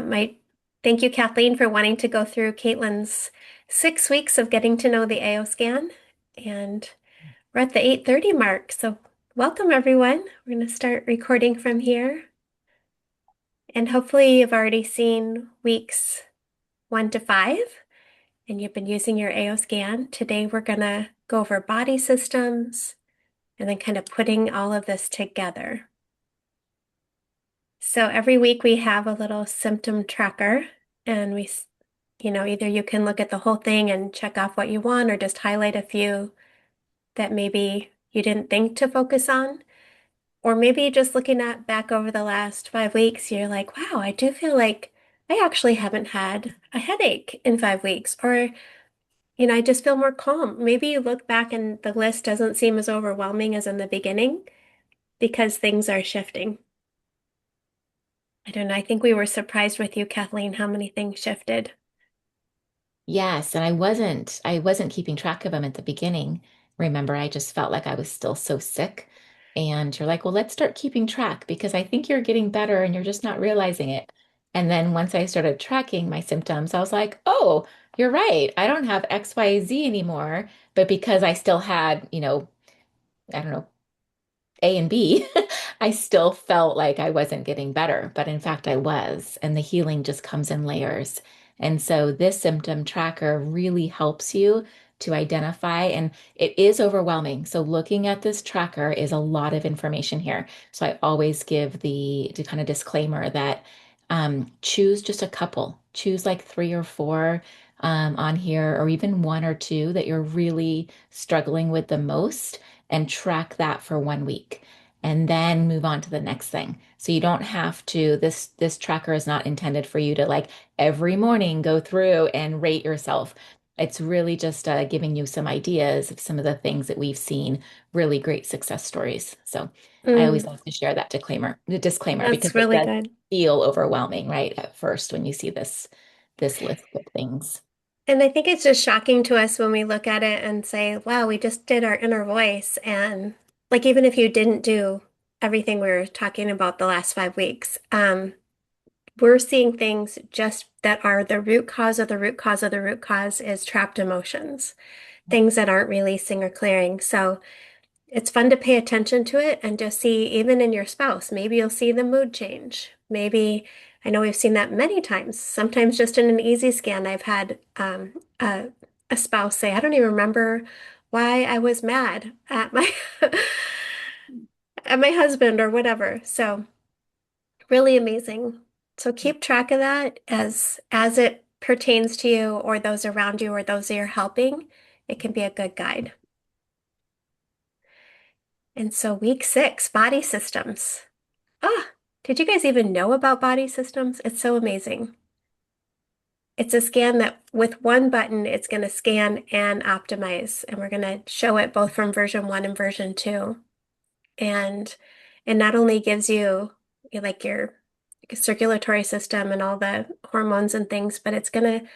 My thank you, Kathleen, for wanting to go through Katelyn's 6 weeks of getting to know the AO scan. And we're at the 8:30 mark. So welcome, everyone. We're going to start recording from here. And hopefully you've already seen weeks 1 to 5, and you've been using your AO scan. Today we're going to go over body systems and then kind of putting all of this together. So every week we have a little symptom tracker, and either you can look at the whole thing and check off what you want or just highlight a few that maybe you didn't think to focus on. Or maybe just looking at back over the last 5 weeks, you're like, wow, I do feel like I actually haven't had a headache in 5 weeks. Or, I just feel more calm. Maybe you look back and the list doesn't seem as overwhelming as in the beginning because things are shifting. I don't know. I think we were surprised with you, Kathleen, how many things shifted. Yes, and I wasn't keeping track of them at the beginning. Remember, I just felt like I was still so sick. And you're like, well, let's start keeping track because I think you're getting better and you're just not realizing it. And then once I started tracking my symptoms, I was like, oh, you're right. I don't have XYZ anymore. But because I still had, I don't know, A and B, I still felt like I wasn't getting better, but in fact, I was. And the healing just comes in layers. And so this symptom tracker really helps you to identify, and it is overwhelming. So looking at this tracker is a lot of information here. So I always give the kind of disclaimer that choose just a couple, choose like three or four on here, or even one or two that you're really struggling with the most and track that for 1 week and then move on to the next thing. So you don't have to, this tracker is not intended for you to like every morning go through and rate yourself. It's really just giving you some ideas of some of the things that we've seen, really great success stories. So I always Mm, like to share that disclaimer because that's it really does good. feel overwhelming, right, at first when you see this list of things. And I think it's just shocking to us when we look at it and say, wow, we just did our inner voice. And like, even if you didn't do everything we were talking about the last 5 weeks, we're seeing things just that are the root cause of the root cause of the root cause is trapped emotions, things that aren't releasing or clearing. So it's fun to pay attention to it and just see, even in your spouse, maybe you'll see the mood change. Maybe, I know we've seen that many times. Sometimes just in an easy scan, I've had a spouse say, I don't even remember why I was mad at my at my husband or whatever. So really amazing. So keep track of that as it pertains to you or those around you or those that you're helping. It can be a good guide. And so week 6, body systems. Ah, did you guys even know about body systems? It's so amazing. It's a scan that with one button, it's going to scan and optimize. And we're going to show it both from version 1 and version 2. And it not only gives you like your circulatory system and all the hormones and things, but it's going to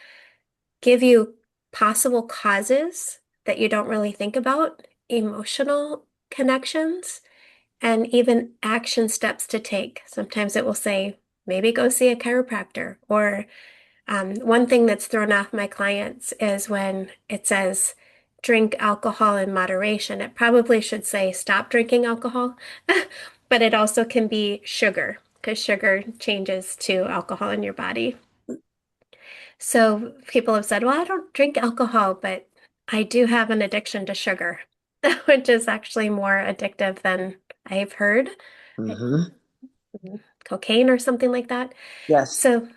give you possible causes that you don't really think about, emotional connections, and even action steps to take. Sometimes it will say, maybe go see a chiropractor. Or one thing that's thrown off my clients is when it says, drink alcohol in moderation. It probably should say, stop drinking alcohol, but it also can be sugar because sugar changes to alcohol in your body. So people have said, well, I don't drink alcohol, but I do have an addiction to sugar, which is actually more addictive than I've heard. Hmm. Cocaine or something like that. Yes. So,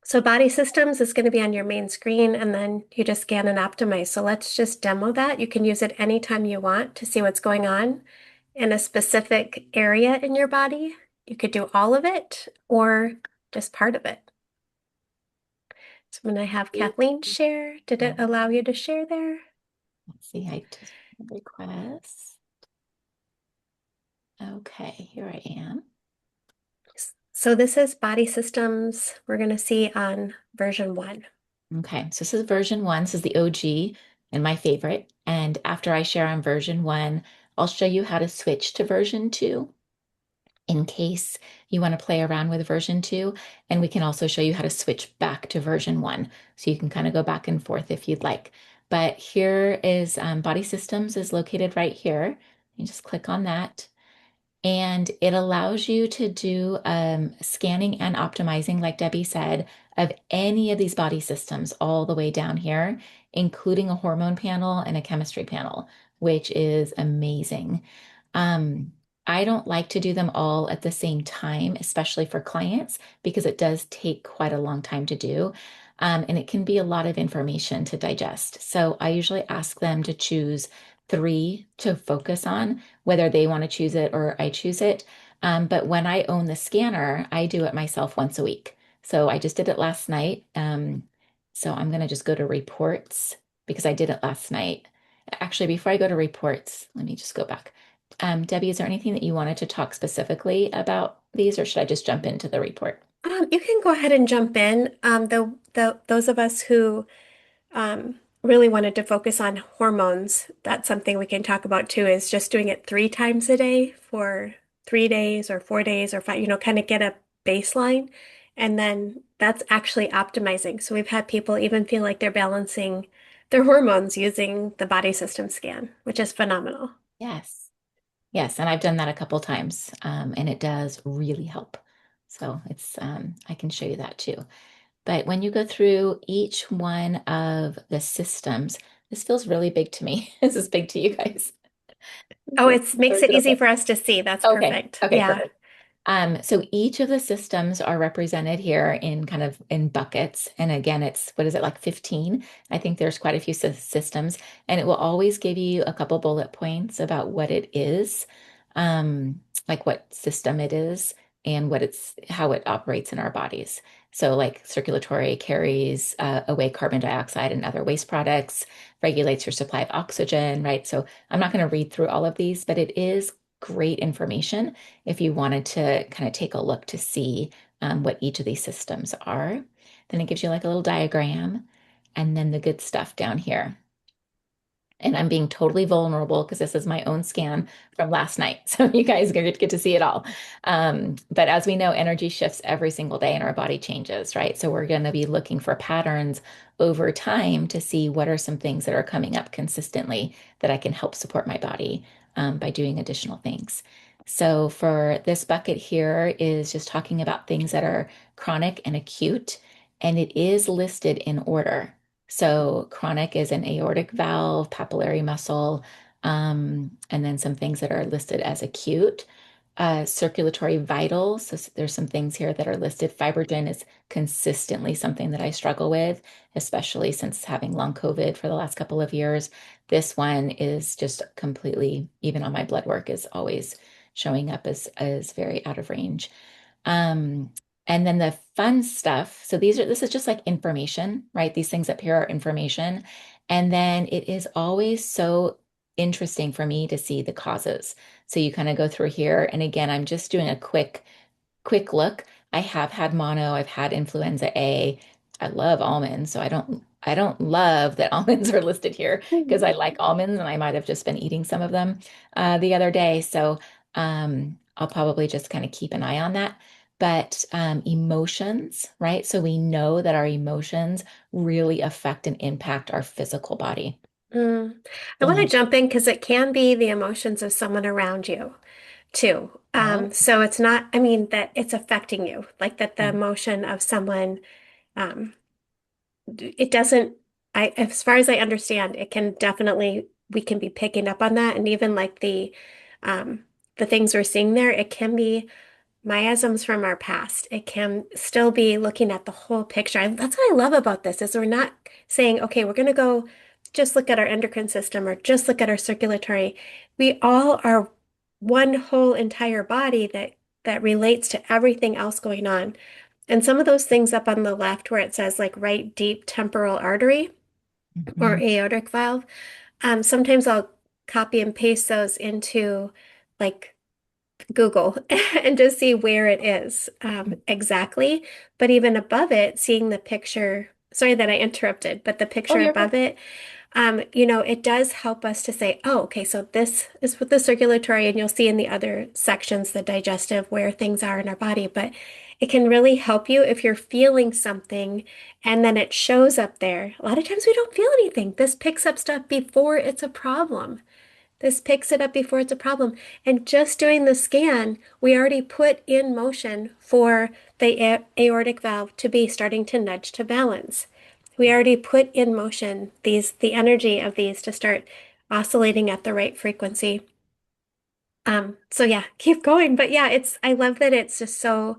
so body systems is going to be on your main screen and then you just scan and optimize. So let's just demo that. You can use it anytime you want to see what's going on in a specific area in your body. You could do all of it or just part of it. So I'm going to have Kathleen share. Did it Yeah. allow you to share there? Let's see, I just request. Okay, here I am. So this is body systems we're going to see on version 1. Okay, so this is version one. This is the OG and my favorite. And after I share on version one, I'll show you how to switch to version two. in case you want to play around with version 2. And we can also show you how to switch back to version 1. So you can kind of go back and forth if you'd like. But here is Body Systems is located right here. You just click on that. And it allows you to do scanning and optimizing, like Debbie said, of any of these body systems all the way down here, including a hormone panel and a chemistry panel, which is amazing. Um, I don't like to do them all at the same time, especially for clients, because it does take quite a long time to do. And it can be a lot of information to digest. So I usually ask them to choose three to focus on, whether they want to choose it or I choose it. But when I own the scanner, I do it myself once a week. So I just did it last night. So I'm going to just go to reports because I did it last night. Actually, before I go to reports, let me just go back. Debbie, is there anything that you wanted to talk specifically about these, or should I just jump into the report? You can go ahead and jump in. Those of us who really wanted to focus on hormones, that's something we can talk about too, is just doing it 3 times a day for 3 days or 4 days or five, kind of get a baseline. And then that's actually optimizing. So we've had people even feel like they're balancing their hormones using the body system scan, which is phenomenal. Yes. Yes, and I've done that a couple times, and it does really help. So I can show you that too. But when you go through each one of the systems, this feels really big to me. This is big to you guys. Oh, So, it makes or is it it easy okay? for us to see. That's Okay. perfect. Okay, Yeah. perfect. So each of the systems are represented here in kind of in buckets. And again, it's what is it like 15? I think there's quite a few systems, and it will always give you a couple bullet points about what it is, like what system it is and how it operates in our bodies. So like circulatory carries away carbon dioxide and other waste products, regulates your supply of oxygen, right? So I'm not going to read through all of these, but it is great information if you wanted to kind of take a look to see what each of these systems are. Then it gives you like a little diagram and then the good stuff down here. And I'm being totally vulnerable because this is my own scan from last night. So you guys get to see it all. But as we know, energy shifts every single day and our body changes, right? So we're going to be looking for patterns over time to see what are some things that are coming up consistently that I can help support my body by doing additional things. So for this bucket here is just talking about things that are chronic and acute, and it is listed in order. So chronic is an aortic valve, papillary muscle, and then some things that are listed as acute. Circulatory vitals. So there's some things here that are listed. Fibrogen is consistently something that I struggle with, especially since having long COVID for the last couple of years. This one is just completely, even on my blood work, is always showing up as very out of range. Um, and then the fun stuff. So this is just like information, right? These things up here are information. And then it is always so interesting for me to see the causes. So you kind of go through here. And again, I'm just doing a quick look. I have had mono, I've had influenza A. I love almonds, so I don't love that almonds are listed here because I like almonds and I might have just been eating some of them the other day. So I'll probably just kind of keep an eye on that. But emotions, right? So we know that our emotions really affect and impact our physical body. Mm. I want to And jump in because it can be the emotions of someone around you too. oh, So it's not, I mean, that it's affecting you, like that the yeah. emotion of someone, um, it doesn't, as far as I understand, it can definitely, we can be picking up on that. And even like the things we're seeing there, it can be miasms from our past. It can still be looking at the whole picture. That's what I love about this is we're not saying, okay, we're going to go just look at our endocrine system or just look at our circulatory. We all are one whole entire body that relates to everything else going on. And some of those things up on the left where it says like right deep temporal artery or Mhm. aortic valve, sometimes I'll copy and paste those into like Google and just see where it is exactly. But even above it, seeing the picture, sorry that I interrupted, but the Oh, picture you're above good. it, It does help us to say, oh, okay, so this is with the circulatory, and you'll see in the other sections, the digestive, where things are in our body. But it can really help you if you're feeling something and then it shows up there. A lot of times we don't feel anything. This picks up stuff before it's a problem. This picks it up before it's a problem. And just doing the scan, we already put in motion for the aortic valve to be starting to nudge to balance. We already put in motion the energy of these to start oscillating at the right frequency. So yeah, keep going. But yeah, I love that it's just so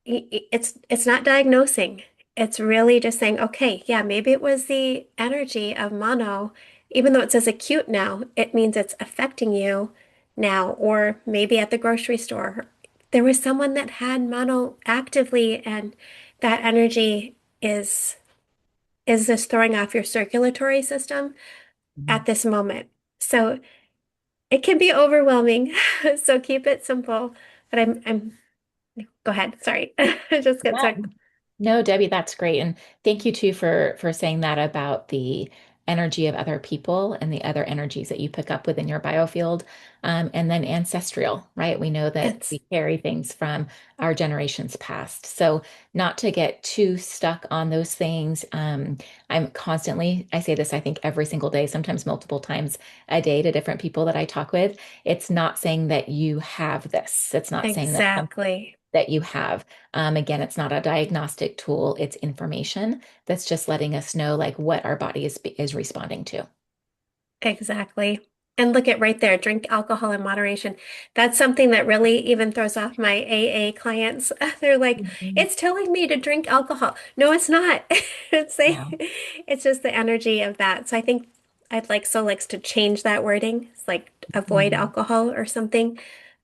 it's not diagnosing. It's really just saying, okay, yeah, maybe it was the energy of mono. Even though it says acute now, it means it's affecting you now, or maybe at the grocery store. There was someone that had mono actively, and that energy is this throwing off your circulatory system Mhm. at this moment. So it can be overwhelming. So keep it simple. But I'm go ahead. Sorry. I just get Yeah. so No, Debbie, that's great. And thank you too for saying that about the energy of other people and the other energies that you pick up within your biofield. And then ancestral, right? We know that it's we carry things from our generations past. So not to get too stuck on those things. I say this, I think every single day, sometimes multiple times a day to different people that I talk with. It's not saying that you have this. It's not saying that exactly. that you have. Again, it's not a diagnostic tool, it's information that's just letting us know like what our body is responding to. Exactly. And look at right there, drink alcohol in moderation. That's something that really even throws off my AA clients. They're like, Mhm. it's telling me to drink alcohol. No, it's not. Yeah. It's just the energy of that. So I think I'd like Solix to change that wording. It's like avoid Mhm. alcohol or something.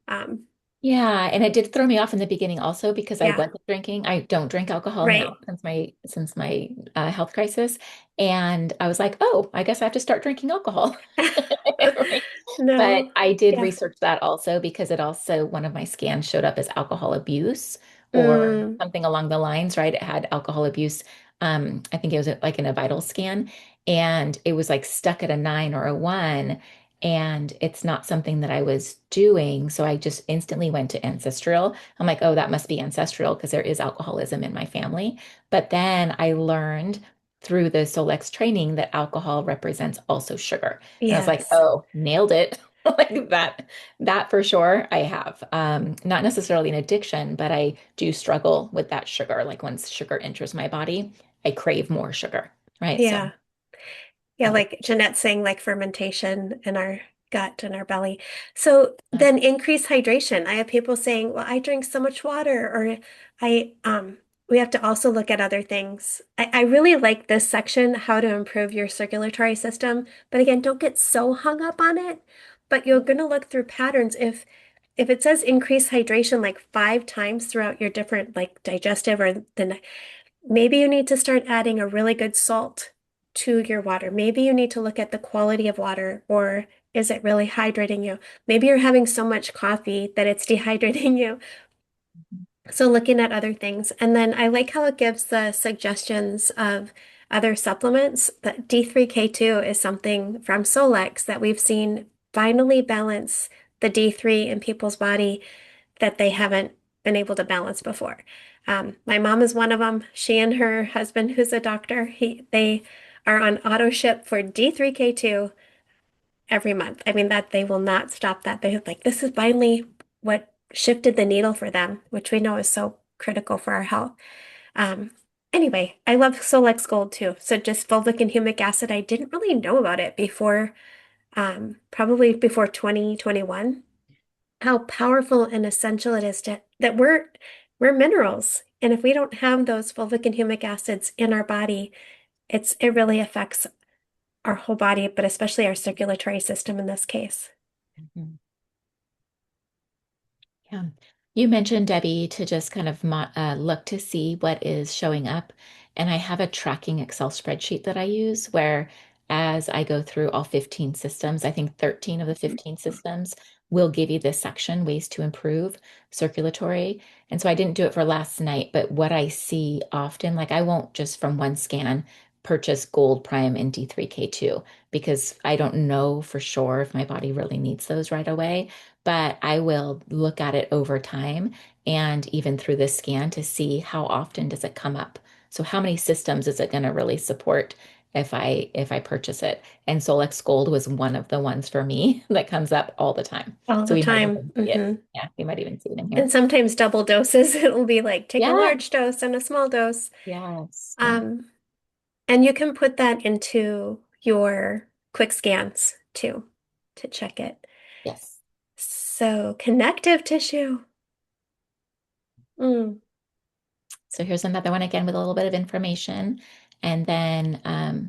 Um, Yeah, and it did throw me off in the beginning also because I yeah, wasn't drinking. I don't drink alcohol now right. since my health crisis, and I was like, oh, I guess I have to start drinking alcohol. Right. But No. I did Yeah. research that also because it also, one of my scans showed up as alcohol abuse or Mm, something along the lines, right? It had alcohol abuse. I think it was like in a vital scan, and it was like stuck at a 9 or a 1. And it's not something that I was doing. So I just instantly went to ancestral. I'm like, oh, that must be ancestral because there is alcoholism in my family. But then I learned through the Solex training that alcohol represents also sugar. And I was like, yes. oh, nailed it. Like that for sure I have. Not necessarily an addiction, but I do struggle with that sugar. Like once sugar enters my body, I crave more sugar, right? So Yeah. Yeah, that is, like Jeanette saying, like fermentation in our gut and our belly. So yeah. then increase hydration. I have people saying, well, I drink so much water, or I we have to also look at other things. I really like this section, how to improve your circulatory system. But again, don't get so hung up on it. But you're gonna look through patterns. If it says increase hydration like 5 times throughout your different like digestive or the maybe you need to start adding a really good salt to your water. Maybe you need to look at the quality of water, or is it really hydrating you? Maybe you're having so much coffee that it's dehydrating you. So looking at other things. And then I like how it gives the suggestions of other supplements. That D3K2 is something from Solex that we've seen finally balance the D3 in people's body that they haven't been able to balance before. My mom is one of them. She and her husband, who's a doctor, they are on auto ship for D3K2 every month. I mean, that they will not stop that. They're like, this is finally what shifted the needle for them, which we know is so critical for our health. Um, anyway, I love Solex Gold too. So just fulvic and humic acid, I didn't really know about it before, probably before 2021, how powerful and essential it is that we're minerals. And if we don't have those fulvic and humic acids in our body, it really affects our whole body, but especially our circulatory system in this case. Mhm. Yeah. You mentioned, Debbie, to just kind of look to see what is showing up. And I have a tracking Excel spreadsheet that I use where, as I go through all 15 systems, I think 13 of the 15 systems will give you this section, ways to improve circulatory. And so I didn't do it for last night, but what I see often, like I won't just from one scan purchase Gold Prime and D3K2 because I don't know for sure if my body really needs those right away, but I will look at it over time and even through the scan to see how often does it come up. So how many systems is it going to really support if I purchase it? And Solex Gold was one of the ones for me that comes up all the time. all So the we might time. even see it. Yeah, we might even see it in And here. sometimes double doses. It'll be like take a Yeah. large dose and a small dose. Yes. Yeah. Um, and you can put that into your quick scans too to check it. Yes. So connective tissue. Mm, So here's another one again with a little bit of information and then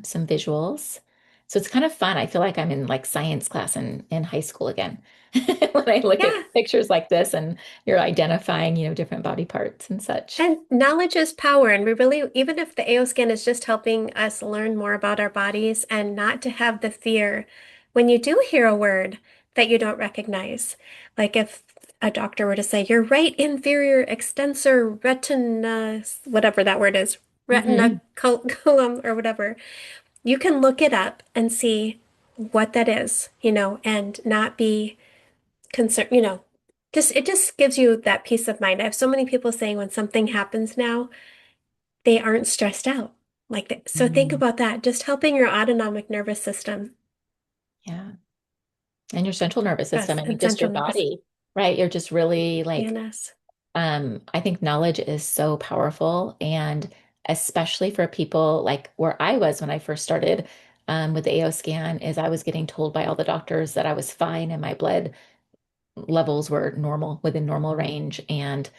some visuals. So it's kind of fun. I feel like I'm in like science class in high school again when I look yeah. at pictures like this and you're identifying, different body parts and such. And knowledge is power. And we really, even if the AO scan is just helping us learn more about our bodies and not to have the fear when you do hear a word that you don't recognize. Like if a doctor were to say, your right inferior extensor retina, whatever that word is, Hmm. retinaculum or whatever, you can look it up and see what that is, and not be concerned, just it just gives you that peace of mind. I have so many people saying when something happens now, they aren't stressed out. So think Mm, about that, just helping your autonomic nervous system. yeah. And your central nervous system. Yes, I mean, and just your central nervous body, right? You're just really like CNS. I think knowledge is so powerful, and especially for people like where I was when I first started with the AO scan, is I was getting told by all the doctors that I was fine and my blood levels were normal within normal range and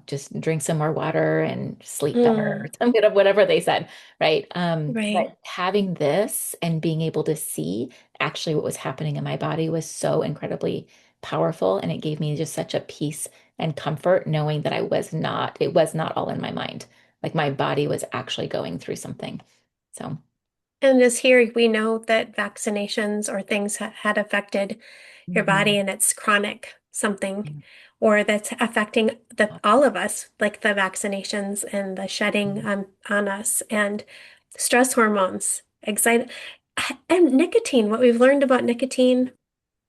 just drink some more water and sleep better or Mm, something of whatever they said, right? right. But having this and being able to see actually what was happening in my body was so incredibly powerful, and it gave me just such a peace and comfort knowing that it was not all in my mind, like my body was actually going through something. So And as here, we know that vaccinations or things had affected your body mhm. and it's chronic something, or that's affecting all of us, like the vaccinations and the shedding on us, and stress hormones, anxiety, and nicotine. What we've learned about nicotine,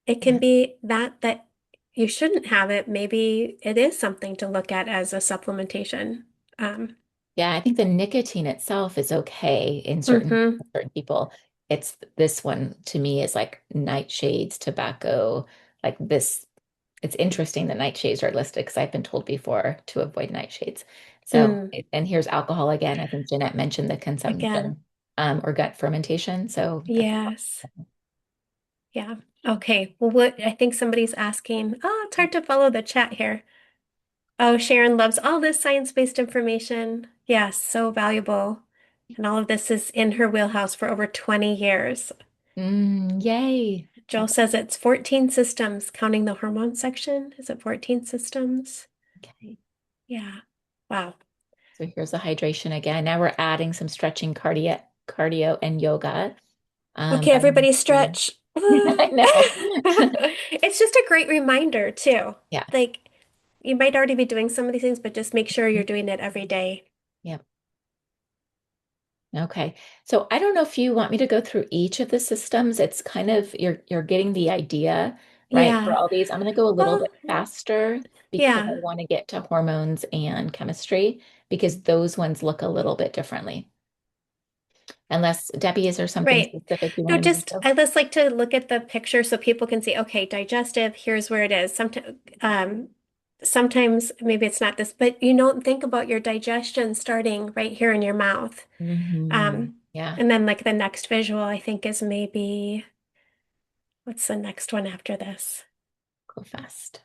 it can Yeah. be that you shouldn't have it. Maybe it is something to look at as a supplementation. Um, Yeah, I think the nicotine itself is okay in hmm certain people. It's this one to me is like nightshades, tobacco, like this. It's interesting that nightshades are listed because I've been told before to avoid nightshades. So, Mm, and here's alcohol again. I think Jeanette mentioned the again, consumption or gut fermentation. So that's yes. Yeah. Okay. Well, what I think somebody's asking, oh, it's hard to follow the chat here. Oh, Sharon loves all this science-based information. Yes, so valuable. And all of this is in her wheelhouse for over 20 years. Yay. Joel That's says it's 14 systems, counting the hormone section. Is it 14 systems? okay. Yeah. Wow. So here's the hydration again. Now we're adding some stretching, cardio, and yoga. Okay, Vitamin everybody C. stretch. I know. It's just a great reminder too. Yeah. Like you might already be doing some of these things, but just make sure you're doing it every day. Yep. Okay. So I don't know if you want me to go through each of the systems. It's kind of you're getting the idea, right, for Yeah. all these. I'm going to go a little Well, bit faster because I yeah. want to get to hormones and chemistry because those ones look a little bit differently. Unless, Debbie, is there something Right. specific you No, wanted me to just go? I just like to look at the picture so people can see, okay, digestive, here's where it is. Sometimes maybe it's not this, but you don't think about your digestion starting right here in your mouth. Yeah, And then like the next visual, I think is maybe what's the next one after this? go fast.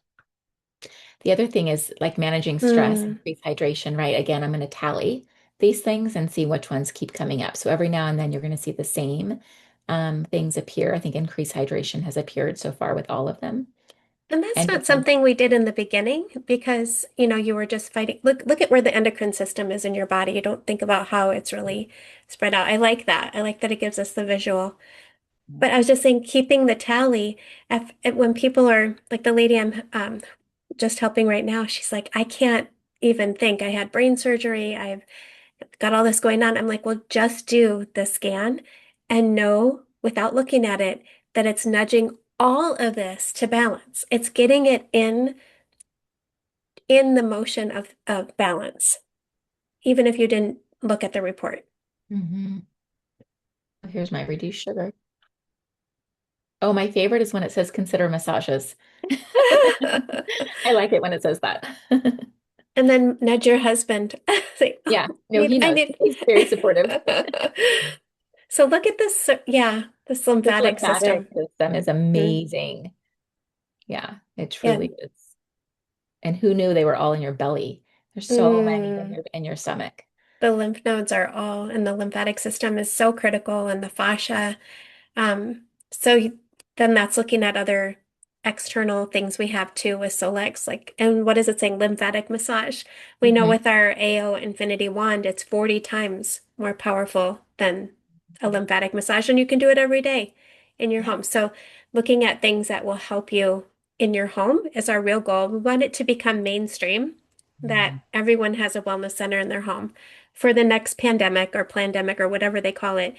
The other thing is like managing stress, Hmm. increase hydration, right? Again, I'm going to tally these things and see which ones keep coming up. So every now and then you're going to see the same things appear. I think increased hydration has appeared so far with all of them. And that's And not something we did in the beginning because, you were just fighting. Look at where the endocrine system is in your body. You don't think about how it's really spread out. I like that. I like that it gives us the visual. But I was just saying, keeping the tally, when people are like the lady I'm just helping right now, she's like, I can't even think. I had brain surgery. got all this going on. I'm like, well, just do the scan and know without looking at it that it's nudging all of this to balance. It's getting it in the motion of balance, even if you didn't look at the report. Hmm. Here's my reduced sugar. Oh, my favorite is when it says consider massages. I like it when it says that. And then nudge your husband. Say, oh, Yeah, no, he I knows. need. He's very supportive. So look at this, yeah, this This lymphatic lymphatic system. system is Mhm. amazing. Yeah, it Yeah. truly is. And who knew they were all in your belly? There's so many in Mm. your stomach. The lymph nodes are all, and the lymphatic system is so critical, and the fascia. Um, then that's looking at other external things we have too with Solex, like, and what is it saying? Lymphatic massage. We know Hmm. with our AO Infinity Wand, it's 40 times more powerful than a lymphatic massage, and you can do it every day in your Yeah. home. So looking at things that will help you in your home is our real goal. We want it to become mainstream, that Mm. everyone has a wellness center in their home for the next pandemic or plandemic or whatever they call it,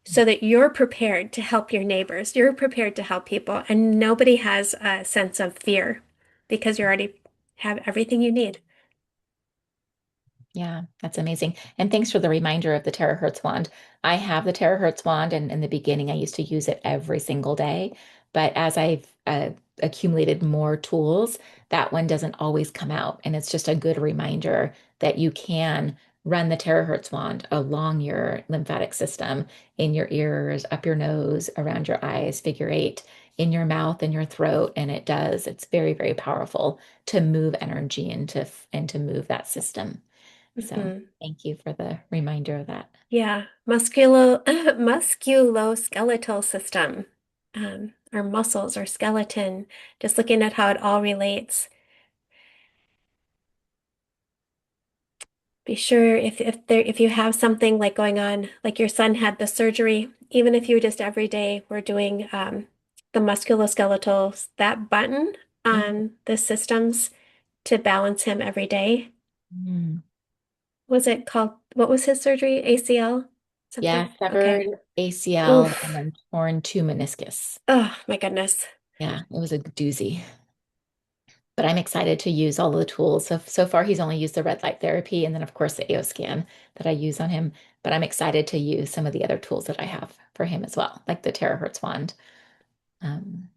so that you're prepared to help your neighbors, you're prepared to help people, and nobody has a sense of fear because you already have everything you need. Yeah, that's amazing. And thanks for the reminder of the terahertz wand. I have the terahertz wand, and in the beginning, I used to use it every single day. But as I've accumulated more tools, that one doesn't always come out. And it's just a good reminder that you can run the terahertz wand along your lymphatic system, in your ears, up your nose, around your eyes, figure eight, in your mouth, in your throat. And it does. It's very, very powerful to move energy and to move that system. So Hmm. thank you for the reminder of that. Yeah, musculoskeletal system, our muscles, our skeleton, just looking at how it all relates. Be sure if you have something like going on, like your son had the surgery, even if you just every day were doing the musculoskeletal, that button Mhm. on the systems to balance him every day. Mm. Was it called, what was his surgery? ACL? Yeah, Something? Okay. severed ACL and Oof. then torn two meniscus. Oh my goodness. Yeah, it was a doozy. But I'm excited to use all of the tools. So far, he's only used the red light therapy and then, of course, the AO scan that I use on him. But I'm excited to use some of the other tools that I have for him as well, like the terahertz wand. Um,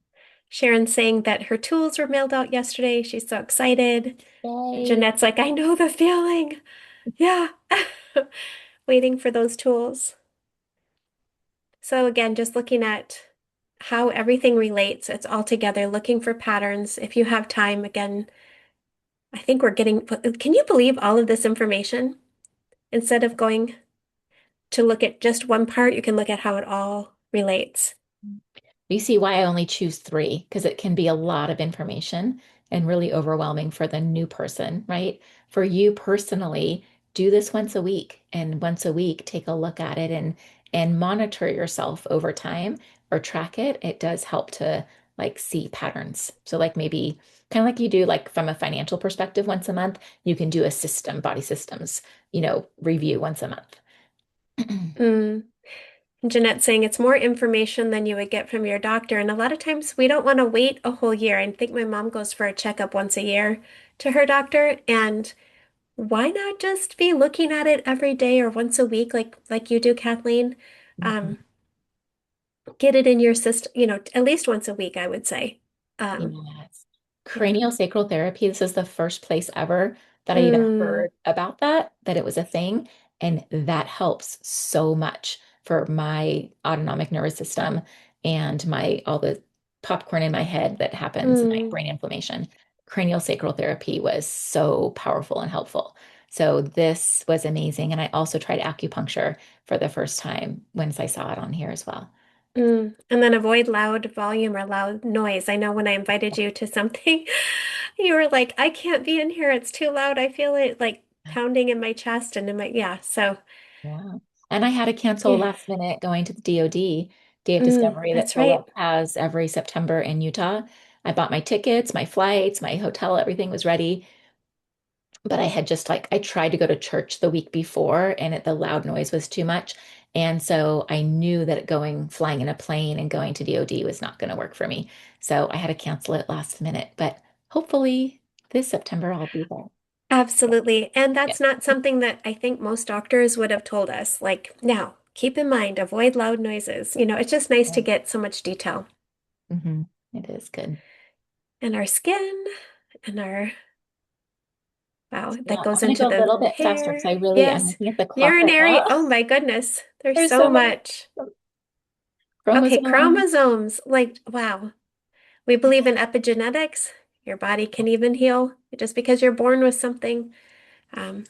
Sharon's saying that her tools were mailed out yesterday. She's so excited. And Yay. Jeanette's like, I know the feeling. Yeah. Waiting for those tools. So again, just looking at how everything relates, it's all together, looking for patterns. If you have time, again, I think we're getting, can you believe all of this information? Instead of going to look at just one part, you can look at how it all relates. You see why I only choose three, because it can be a lot of information and really overwhelming for the new person, right? For you personally, do this once a week, and once a week, take a look at it and monitor yourself over time or track it. It does help to like see patterns. So like maybe kind of like you do like from a financial perspective once a month, you can do a system, body systems, review once a month. Mm. Jeanette saying it's more information than you would get from your doctor. And a lot of times we don't want to wait a whole year. I think my mom goes for a checkup once a year to her doctor. And why not just be looking at it every day or once a week, like you do, Kathleen? Mhm. Um, get it in your system, at least once a week, I would say. Um, Yes. yeah. Craniosacral therapy, this is the first place ever that I even Mm, heard about that it was a thing. And that helps so much for my autonomic nervous system and my all the popcorn in my head that happens, my mm, brain inflammation. Craniosacral therapy was so powerful and helpful. So this was amazing. And I also tried acupuncture for the first time once I saw it on here as well. mm. And then avoid loud volume or loud noise. I know when I invited you to something, you were like, I can't be in here. It's too loud. I feel it like pounding in my chest and in my, yeah. So, Yeah. And I had to cancel yeah. last minute going to the DoD, Day of Mm, Discovery, that that's right. Solek has every September in Utah. I bought my tickets, my flights, my hotel, everything was ready. but I had just like, I tried to go to church the week before and the loud noise was too much. And so I knew that flying in a plane and going to DOD was not going to work for me. So I had to cancel it last minute, but hopefully this September I'll be there. Absolutely. And Yeah. that's not something that I think most doctors would have told us. Like, now, keep in mind, avoid loud noises. It's just nice to get so much detail Hmm. It is good. in our skin and wow, that Yeah, I'm goes going to into go a the little bit faster because hair. I'm Yes. looking at the clock right Urinary. now. Oh my goodness. There's There's so so many much. Okay, chromosomes. chromosomes. Like, wow. We believe in epigenetics. Your body can even heal just because you're born with something. Um,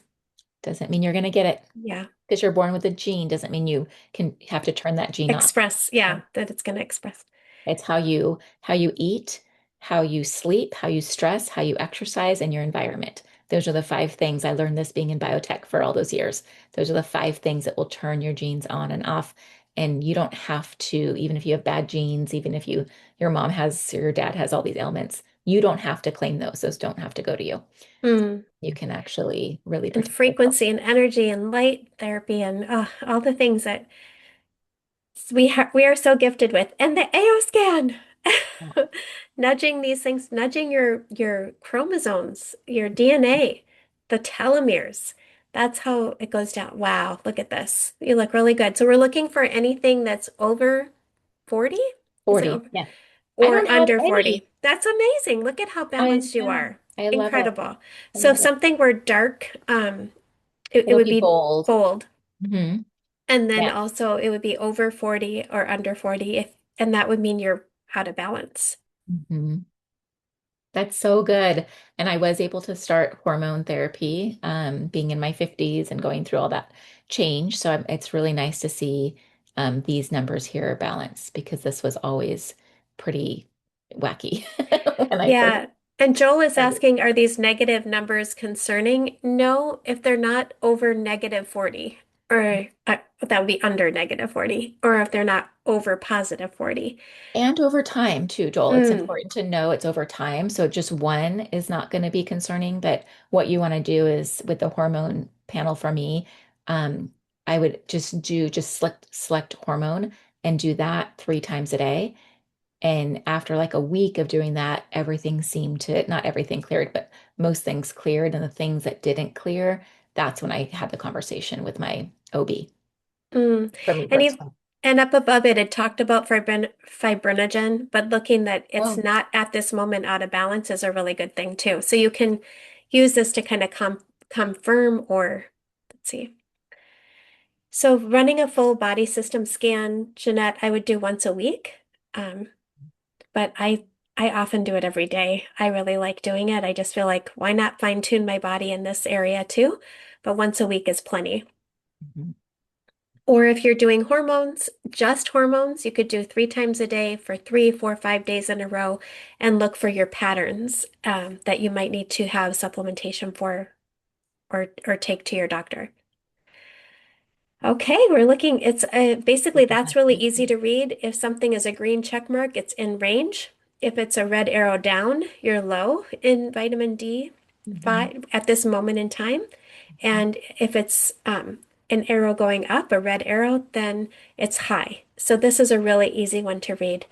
Doesn't mean you're going to get it yeah. because you're born with a gene. Doesn't mean you can have to turn that gene off. Express. Yeah, that it's going to express. It's how you eat, how you sleep, how you stress, how you exercise, and your environment. Those are the five things. I learned this being in biotech for all those years. Those are the five things that will turn your genes on and off. And you don't have to, even if you have bad genes, even if your mom has or your dad has all these ailments, you don't have to claim those. Those don't have to go to you. Mm. You can actually really And protect yourself. frequency and energy and light therapy and all the things that we are so gifted with. And the AO scan, Yeah. nudging these things, nudging your chromosomes, your DNA, the telomeres. That's how it goes down. Wow, look at this. You look really good. So we're looking for anything that's over 40? Is it 40. over? Yeah. I Or don't have under any. 40? That's amazing. Look at how I balanced you know. are. I love it. Incredible. I So if love it. something were dark, it It'll would be be bold. bold. Hmm. And then Yeah. also it would be over 40 or under 40 and that would mean you're out of balance. Hmm. That's so good. And I was able to start hormone therapy, being in my 50s and going through all that change. So it's really nice to see these numbers here are balanced because this was always pretty wacky when I first Yeah. And Joel is started. asking, are these negative numbers concerning? No, if they're not over negative 40, or that would be under negative 40, or if they're not over positive 40. And over time, too, Joel, it's Mm, important to know it's over time. So just one is not going to be concerning. But what you want to do is with the hormone panel for me, um, I would just select hormone and do that 3 times a day. And after like a week of doing that, everything seemed to, not everything cleared, but most things cleared. And the things that didn't clear, that's when I had the conversation with my OB mm. for me And you personally. and up above it, it talked about fibrinogen, but looking that it's Oh, not at this moment out of balance is a really good thing too. So you can use this to kind of confirm or let's see. So running a full body system scan, Jeanette, I would do once a week. Um, but I often do it every day. I really like doing it. I just feel like why not fine tune my body in this area too? But once a week is plenty. mhm, Or if you're doing hormones, just hormones, you could do 3 times a day for 3, 4, 5 days in a row and look for your patterns that you might need to have supplementation for or take to your doctor. Okay, we're looking, it's basically that's really easy to read. If something is a green check mark, it's in range. If it's a red arrow down, you're low in vitamin D mhm, five at this moment in time. And if it's an arrow going up, a red arrow, then it's high. So this is a really easy one to read.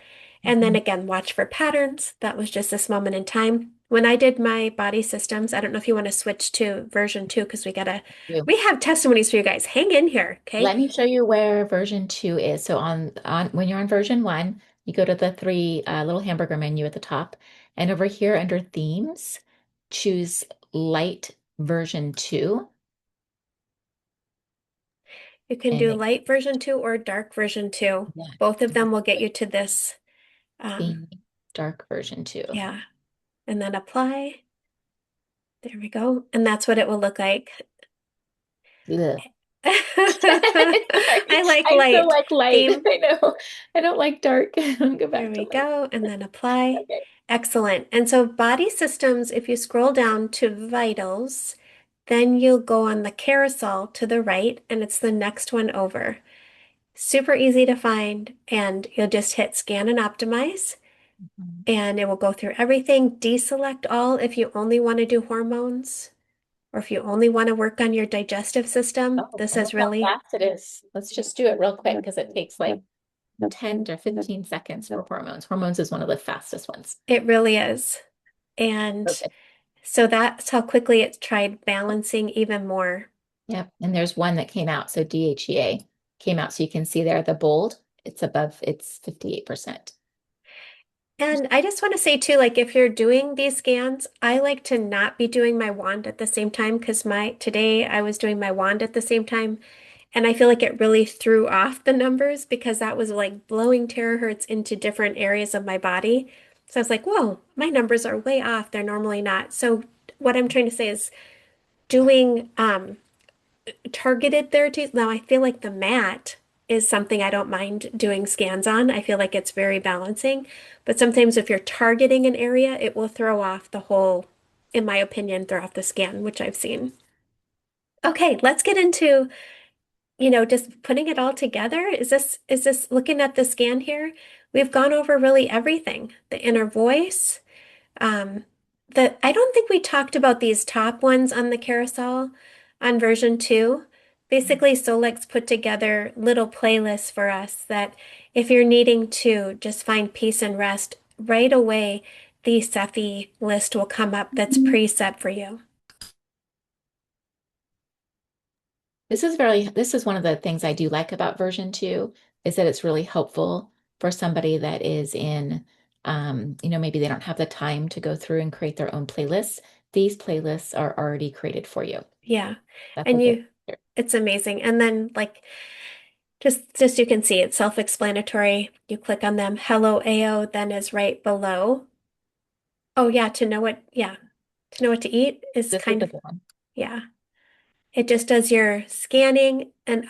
And then mhm. again, watch for patterns. That was just this moment in time. When I did my body systems, I don't know if you want to switch to version 2 because You. we have testimonies for you guys. Hang in here, okay? Let me show you where version 2 is. So on when you're on version 1, you go to the three little hamburger menu at the top, and over here under themes, choose light version 2, You can and do it, light version 2 or dark version 2. yeah, Both of them will get you to this. Um, theme dark version 2. yeah, and then apply. There we go. And that's what it will look like. Ugh. Sorry. I like I still light like light. theme. I know. I don't like dark. Go There back to we light. go. And then apply. Okay. Excellent. And so body systems, if you scroll down to vitals, then you'll go on the carousel to the right, and it's the next one over. Super easy to find, and you'll just hit scan and optimize, Mhm. and it will go through everything. Deselect all if you only want to do hormones. or if you only want to work on your digestive system, Oh, this I wonder is how really, fast it is. Let's just do it real quick because it takes like 10 to 15 seconds for hormones. Hormones is one of the fastest ones. it really is. And Okay. so that's how quickly it's tried balancing even more. Yep. And there's one that came out. So DHEA came out. So you can see there the bold, it's above, it's 58%. And I just want to say too, like if you're doing these scans, I like to not be doing my wand at the same time because my today I was doing my wand at the same time, and I feel like it really threw off the numbers because that was like blowing terahertz into different areas of my body. So I was like, whoa, my numbers are way off. They're normally not. So what I'm trying to say is doing targeted therapies. Now I feel like the mat is something I don't mind doing scans on. I feel like it's very balancing. But sometimes if you're targeting an area, it will throw off the whole, in my opinion, throw off the scan, which I've seen. Okay, let's get into, just putting it all together. Is this looking at the scan here? We've gone over really everything. The inner voice, um, I don't think we talked about these top ones on the carousel on version 2. Basically, Solex put together little playlists for us that if you're needing to just find peace and rest right away, the SEFI list will come up that's preset for you. This is one of the things I do like about version two is that it's really helpful for somebody that is in, maybe they don't have the time to go through and create their own playlists. These playlists are already created for you. Yeah. That's a And good. it's amazing. And then like just you can see it's self-explanatory. You click on them. Hello AO then is right below. Oh yeah, to know what to eat is This is kind a of, good one. yeah. It just does your scanning and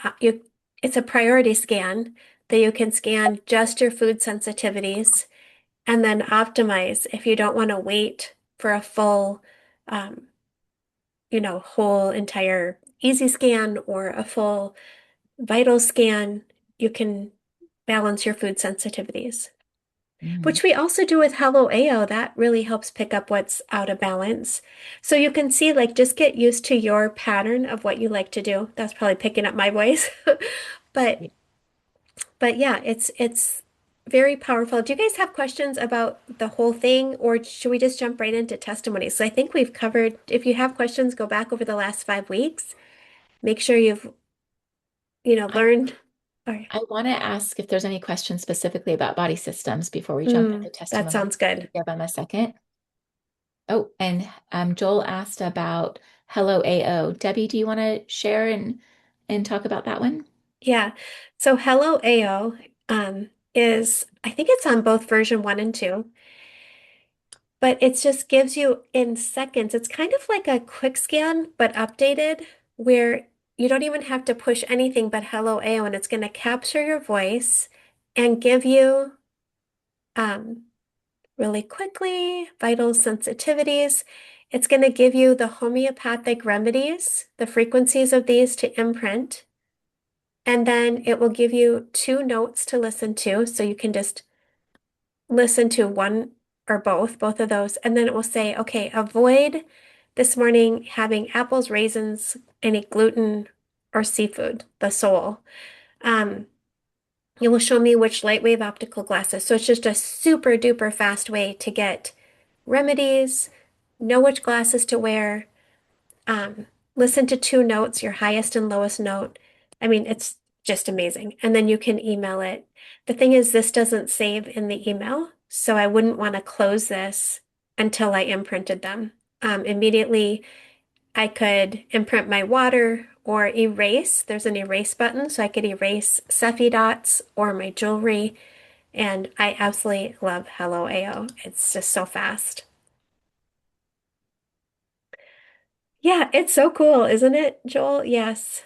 it's a priority scan that you can scan just your food sensitivities and then optimize if you don't want to wait for a full, um, whole entire easy scan or a full vital scan, you can balance your food sensitivities, Mhm. which we also do with Hello AO. That really helps pick up what's out of balance. So you can see, like, just get used to your pattern of what you like to do. That's probably picking up my voice. But yeah, it's very powerful. Do you guys have questions about the whole thing, or should we just jump right into testimonies? So I think we've covered, if you have questions, go back over the last 5 weeks. Make sure you've, I, learned. All right. I want to ask if there's any questions specifically about body systems before we jump into That testimonies. sounds good. Give them a second. Oh, and Joel asked about Hello AO. Debbie, do you want to share and talk about that one? Yeah. So Hello AO is, I think it's on both version 1 and 2, but it just gives you in seconds. It's kind of like a quick scan, but updated, where you don't even have to push anything but Hello AO, and it's going to capture your voice and give you um, really quickly vital sensitivities. It's going to give you the homeopathic remedies, the frequencies of these to imprint. And then it will give you two notes to listen to. So you can just listen to one or both of those. And then it will say, okay, avoid this morning having apples, raisins, any gluten or seafood, the sole. Um, it will show me which light wave optical glasses. So it's just a super duper fast way to get remedies, know which glasses to wear, um, listen to two notes, your highest and lowest note. I mean, it's just amazing. And then you can email it. The thing is, this doesn't save in the email, so I wouldn't want to close this until I imprinted them. Immediately, I could imprint my water or erase. There's an erase button, so I could erase Cephi dots or my jewelry. And I absolutely love Hello AO. It's just so fast. Yeah, it's so cool, isn't it, Joel? Yes.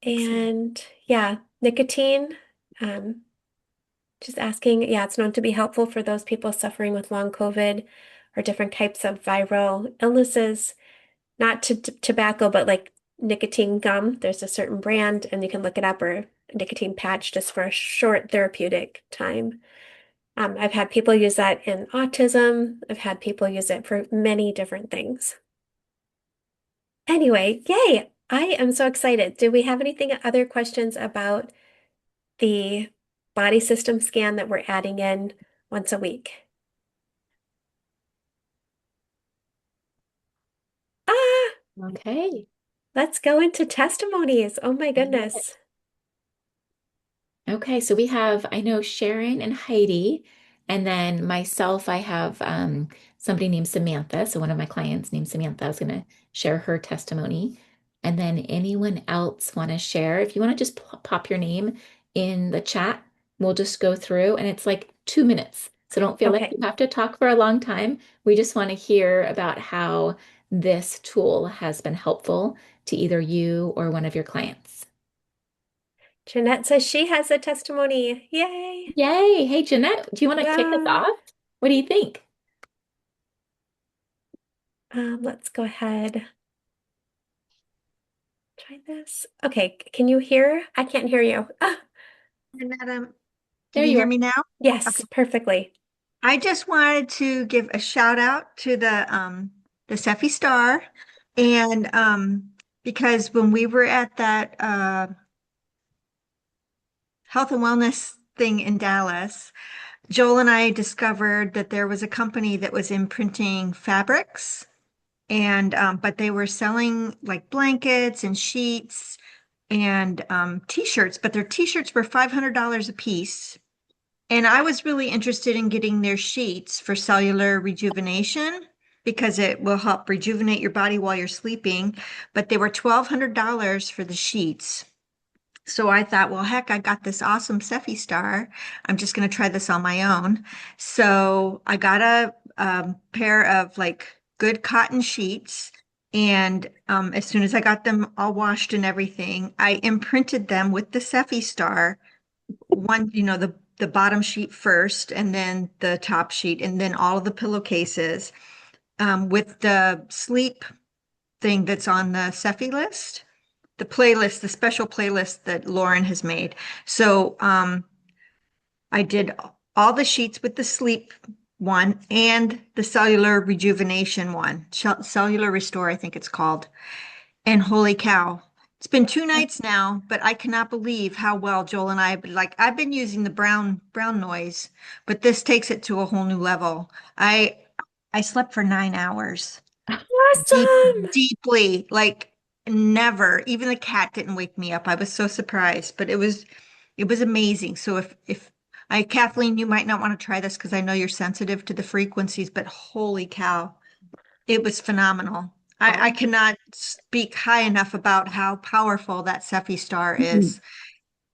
Excellent. And yeah, nicotine, um, just asking, yeah, it's known to be helpful for those people suffering with long COVID or different types of viral illnesses, not to tobacco, but like nicotine gum. There's a certain brand, and you can look it up, or a nicotine patch just for a short therapeutic time. I've had people use that in autism. I've had people use it for many different things. Anyway, yay! I am so excited. Do we have anything other questions about the body system scan that we're adding in once a week? Ah, Okay. let's go into testimonies. Oh my I love goodness. it. Okay, so we have, I know Sharon and Heidi, and then myself, I have somebody named Samantha. So one of my clients named Samantha is going to share her testimony. And then anyone else want to share? If you want to just pop your name in the chat, we'll just go through and it's like 2 minutes. So don't feel like Okay. you have to talk for a long time. We just want to hear about how this tool has been helpful to either you or one of your clients. Jeanette says she has a testimony. Yay. Yay. Hey, Jeanette, do you want to kick us Wow. off? What do you think? Let's go ahead. Try this. Okay, can you hear? I can't hear you. Ah, And Madam, can There you you hear are. me now? yes, Okay. perfectly. I just wanted to give a shout out to the SEFI STAR and because when we were at that health and wellness thing in Dallas, Joel and I discovered that there was a company that was imprinting fabrics and but they were selling like blankets and sheets and t-shirts, but their t-shirts were $500 a piece. And I was really interested in getting their sheets for cellular rejuvenation because it will help rejuvenate your body while you're sleeping. But they were $1,200 for the sheets. So I thought, well, heck, I got this awesome SEFI Star. I'm just going to try this on my own. So I got a pair of like good cotton sheets. And as soon as I got them all washed and everything, I imprinted them with the SEFI Star one, the bottom sheet first, and then the top sheet, and then all of the pillowcases with the sleep thing that's on the Cephi list, the playlist, the special playlist that Lauren has made. So I did all the sheets with the sleep one and the cellular rejuvenation one, cellular restore, I think it's called. And holy cow, it's been 2 nights now, but I cannot believe how well Joel and I like. I've been using the brown noise, but this takes it to a whole new level. I slept for 9 hours, deep, Awesome. deeply, like never. Even the cat didn't wake me up. I was so surprised, but it was amazing. So if Kathleen, you might not want to try this because I know you're sensitive to the frequencies, but holy cow. It was phenomenal. I Oh, cannot speak high enough about how powerful that Cephi Star mhm. is.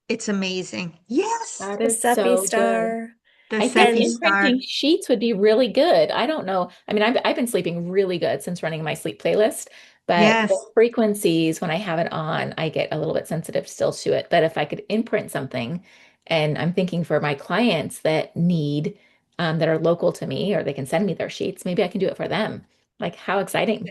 It's amazing. Yes, That The is Seppi so good. Star. the I think Cephi And Star. imprinting sheets would be really good. I don't know. I mean, I've been sleeping really good since running my sleep playlist, but the Yes, frequencies when I have it on, I get a little bit sensitive still to it. But if I could imprint something, and I'm thinking for my clients that need, that are local to me, or they can send me their sheets, maybe I can do it for them. Like, how exciting.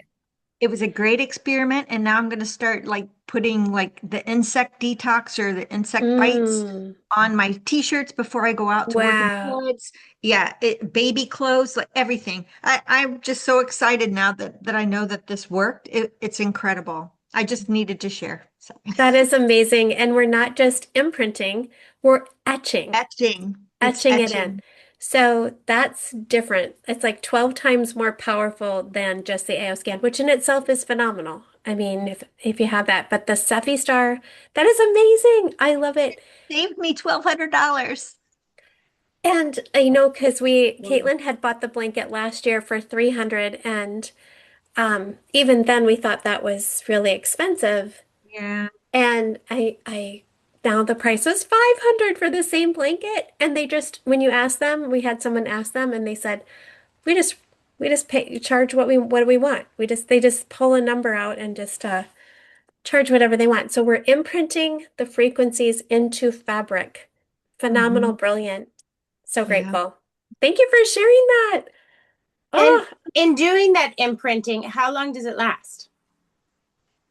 it was a great experiment, and now I'm going to start like putting like the insect detox or the insect bites mm, on my t-shirts before I go out to work in the wow. woods. Yeah, baby clothes, like everything. I'm just so excited now that I know that this worked. It's incredible. I just needed to share. So. That is amazing. And we're not just imprinting, we're etching. Etching. It's Etching it in. etching. So that's different. It's like 12 times more powerful than just the AO scan, which in itself is phenomenal. I mean, if you have that, but the Cephi Star, that is amazing. I love it. Saved me $1,200. And you know, because Caitlin had bought the blanket last year for 300, and even then we thought that was really expensive. Yeah. And now the price was 500 for the same blanket. And they just, when you ask them, we had someone ask them and they said, we just, we just pay, charge what do we want? They just pull a number out and just, charge whatever they want. So we're imprinting the frequencies into fabric. Phenomenal, Hmm. brilliant. So Yeah. grateful. Thank you for sharing that. And Oh, in doing that imprinting, how long does it last?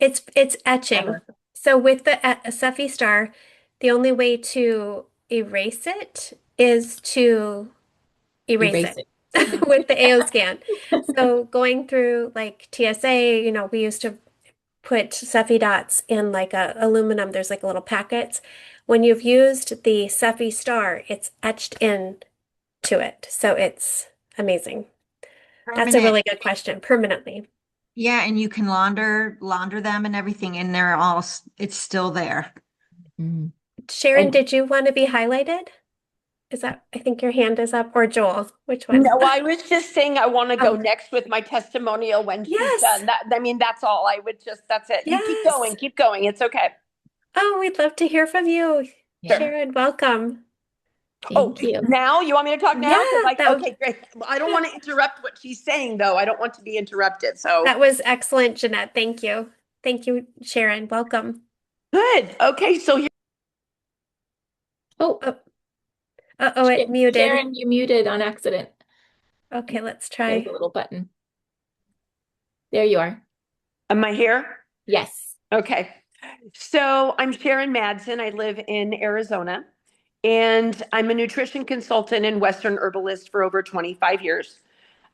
it's etching. Ever. So with the Cephi Star, the only way to erase it is to erase Erase it it. Yeah. with the AO scan. So going through like TSA, we used to put SEFI dots in like a aluminum, there's like a little packets. When you've used the SEFI STAR, it's etched in to it. So it's amazing. That's a Permanent. really good question. Permanently. Yeah, and you can launder them and everything, and they're all it's still there. Mm. Sharon, And did you want to be highlighted? Is that, I think your hand is up, or Joel? Which one? No, I was just saying I want to go Oh, next with my testimonial when she's yes, done. That I mean, that's all. I would just that's it. You keep yes. going, keep going. It's okay. Oh, we'd love to hear from you. yeah, Sure. Sharon, welcome. Oh, thank you. now you want me to talk now? Because Yeah, okay, great. I don't want to interrupt what she's saying though. I don't want to be interrupted. So that was excellent, Jeanette. Thank you. Thank you, Sharon. Welcome. good. Okay, so here. Oh, Oh, uh-oh, it muted. Sharon, you muted on accident. Okay, let's There's a try. little button. There you are. Am I here? Yes. Okay. So I'm Sharon Madsen. I live in Arizona, and I'm a nutrition consultant and Western herbalist for over 25 years.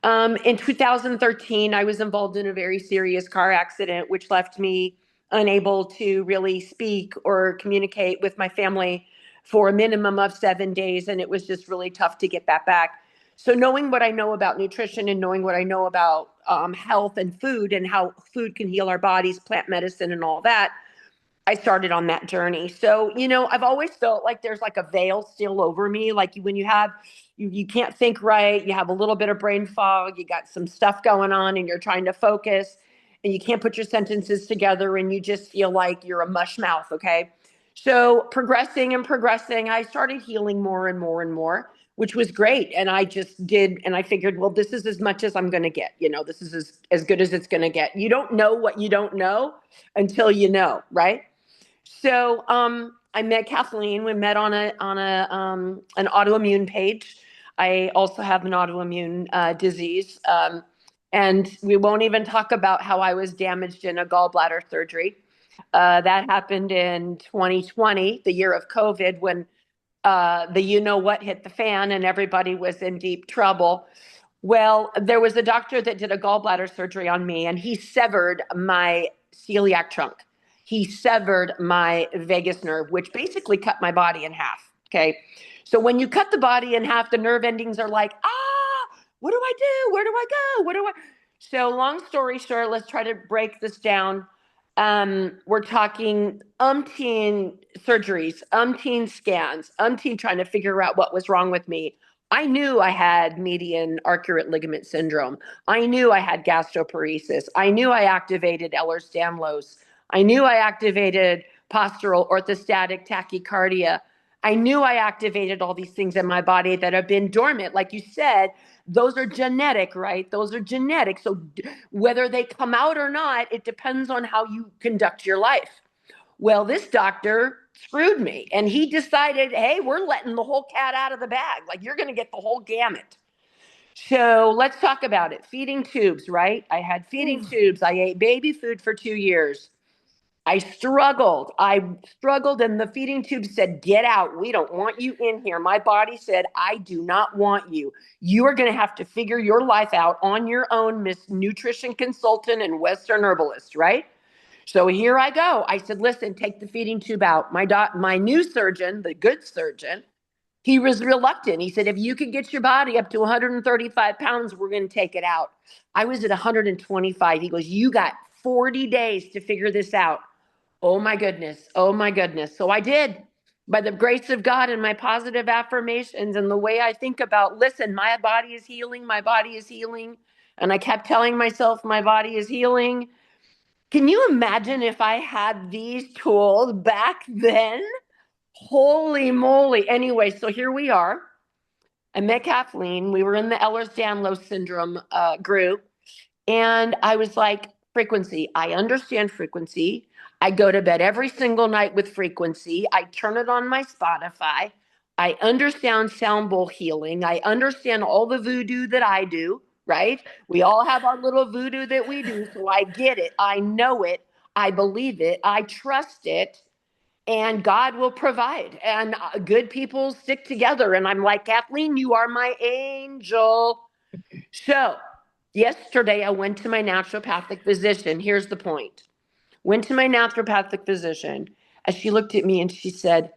In 2013, I was involved in a very serious car accident, which left me unable to really speak or communicate with my family for a minimum of 7 days. And it was just really tough to get that back. So, knowing what I know about nutrition and knowing what I know about health and food and how food can heal our bodies, plant medicine, and all that, I started on that journey. So, I've always felt like there's like a veil still over me. Like when you have, you can't think right, you have a little bit of brain fog, you got some stuff going on and you're trying to focus and you can't put your sentences together and you just feel like you're a mush mouth. Okay. So progressing and progressing, I started healing more and more and more, which was great. And I just did. And I figured, well, this is as much as I'm going to get. This is as good as it's going to get. You don't know what you don't know until you know, right? So I met Kathleen. We met on a an autoimmune page. I also have an autoimmune disease, and we won't even talk about how I was damaged in a gallbladder surgery. That happened in 2020, the year of COVID, when the you know what hit the fan and everybody was in deep trouble. Well, there was a doctor that did a gallbladder surgery on me, and he severed my celiac trunk. He severed my vagus nerve, which basically cut my body in half. Okay. So when you cut the body in half, the nerve endings are like, what do I do? Where do I go? What do I? So, long story short, let's try to break this down. We're talking umpteen surgeries, umpteen scans, umpteen trying to figure out what was wrong with me. I knew I had median arcuate ligament syndrome. I knew I had gastroparesis. I knew I activated Ehlers-Danlos. I knew I activated postural orthostatic tachycardia. I knew I activated all these things in my body that have been dormant. Like you said, those are genetic, right? Those are genetic. So whether they come out or not, it depends on how you conduct your life. Well, this doctor screwed me and he decided, hey, we're letting the whole cat out of the bag. Like you're going to get the whole gamut. So let's talk about it. Feeding tubes, right? I had feeding tubes. I ate baby food for 2 years. I struggled. And the feeding tube said, get out. We don't want you in here. My body said, I do not want you. You are going to have to figure your life out on your own, Miss Nutrition Consultant and Western Herbalist, right? So here I go. I said, listen, take the feeding tube out. My new surgeon, the good surgeon, he was reluctant. He said, if you could get your body up to 135 pounds, we're going to take it out. I was at 125. He goes, you got 40 days to figure this out. Oh my goodness. Oh my goodness. So I did. By the grace of God and my positive affirmations and the way I think about, listen, my body is healing. My body is healing. And I kept telling myself my body is healing. Can you imagine if I had these tools back then? Holy moly. Anyway, so here we are. I met Kathleen. We were in the Ehlers-Danlos syndrome group. And I was like, frequency. I understand frequency. I go to bed every single night with frequency. I turn it on my Spotify. I understand sound bowl healing. I understand all the voodoo that I do, right? We all have our little voodoo that we do. So I get it. I know it. I believe it. I trust it. And God will provide. And good people stick together. And I'm like, Kathleen, you are my angel. So yesterday I went to my naturopathic physician. Here's the point. went to my naturopathic physician, and she looked at me and she said,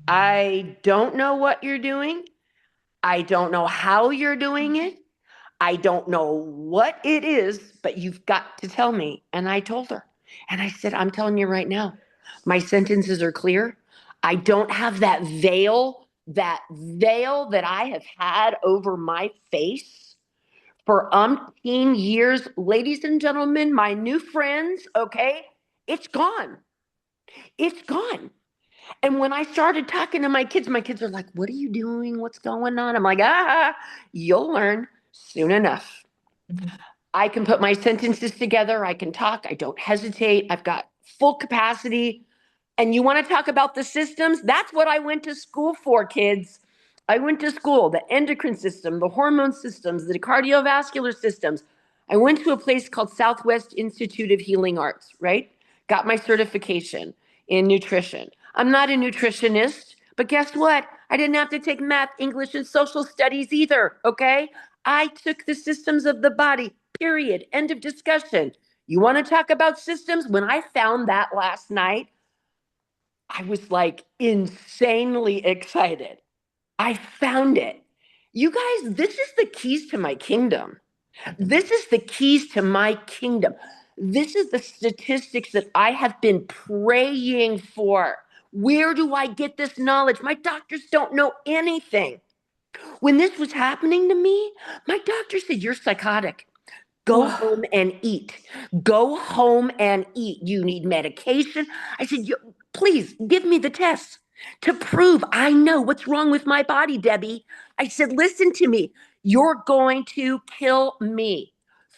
I don't know what you're doing. I don't know how you're doing it. I don't know what it is, but you've got to tell me. And I told her. And I said, I'm telling you right now, my sentences are clear. I don't have that veil that I have had over my face for umpteen years. Ladies and gentlemen, my new friends, okay, it's gone. It's gone. And when I started talking to my kids are like, what are you doing? What's going on? I'm like, you'll learn soon enough. Mhm. I can put my sentences together. I can talk. I don't hesitate. I've got full capacity. And you want to talk about the systems? That's what I went to school for, kids. I went to school, the endocrine system, the hormone systems, the cardiovascular systems. I went to a place called Southwest Institute of Healing Arts, right? Got my certification in nutrition. I'm not a nutritionist, but guess what? I didn't have to take math, English, and social studies either, okay? I took the systems of the body, period. End of discussion. You want to talk about systems? When I found that last night, I was like insanely excited. I found it. You guys, this is the keys to my kingdom. This is the keys to my kingdom. This is the statistics that I have been praying for. Where do I get this knowledge? My doctors don't know anything. When this was happening to me, my doctor said, you're psychotic. Go Whoa. home and eat. Go home and eat. You need medication. I said, please give me the tests to prove I know what's wrong with my body, Debbie. I said, listen to me. You're going to kill me.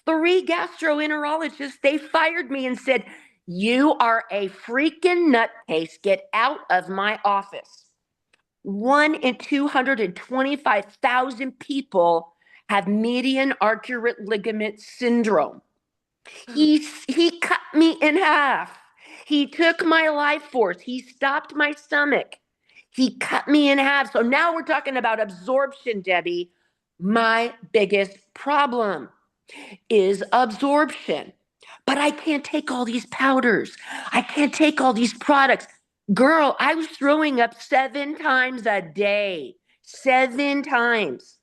3 gastroenterologists, they fired me and said, you are a freaking nutcase. Get out of my office. 1 in 225,000 people have median arcuate ligament syndrome. He cut me in half. He took my life force. He stopped my stomach. He cut me in half. So now we're talking about absorption, Debbie. My biggest problem is absorption. But I can't take all these powders. I can't take all these products. Girl, I was throwing up 7 times a day. 7 times.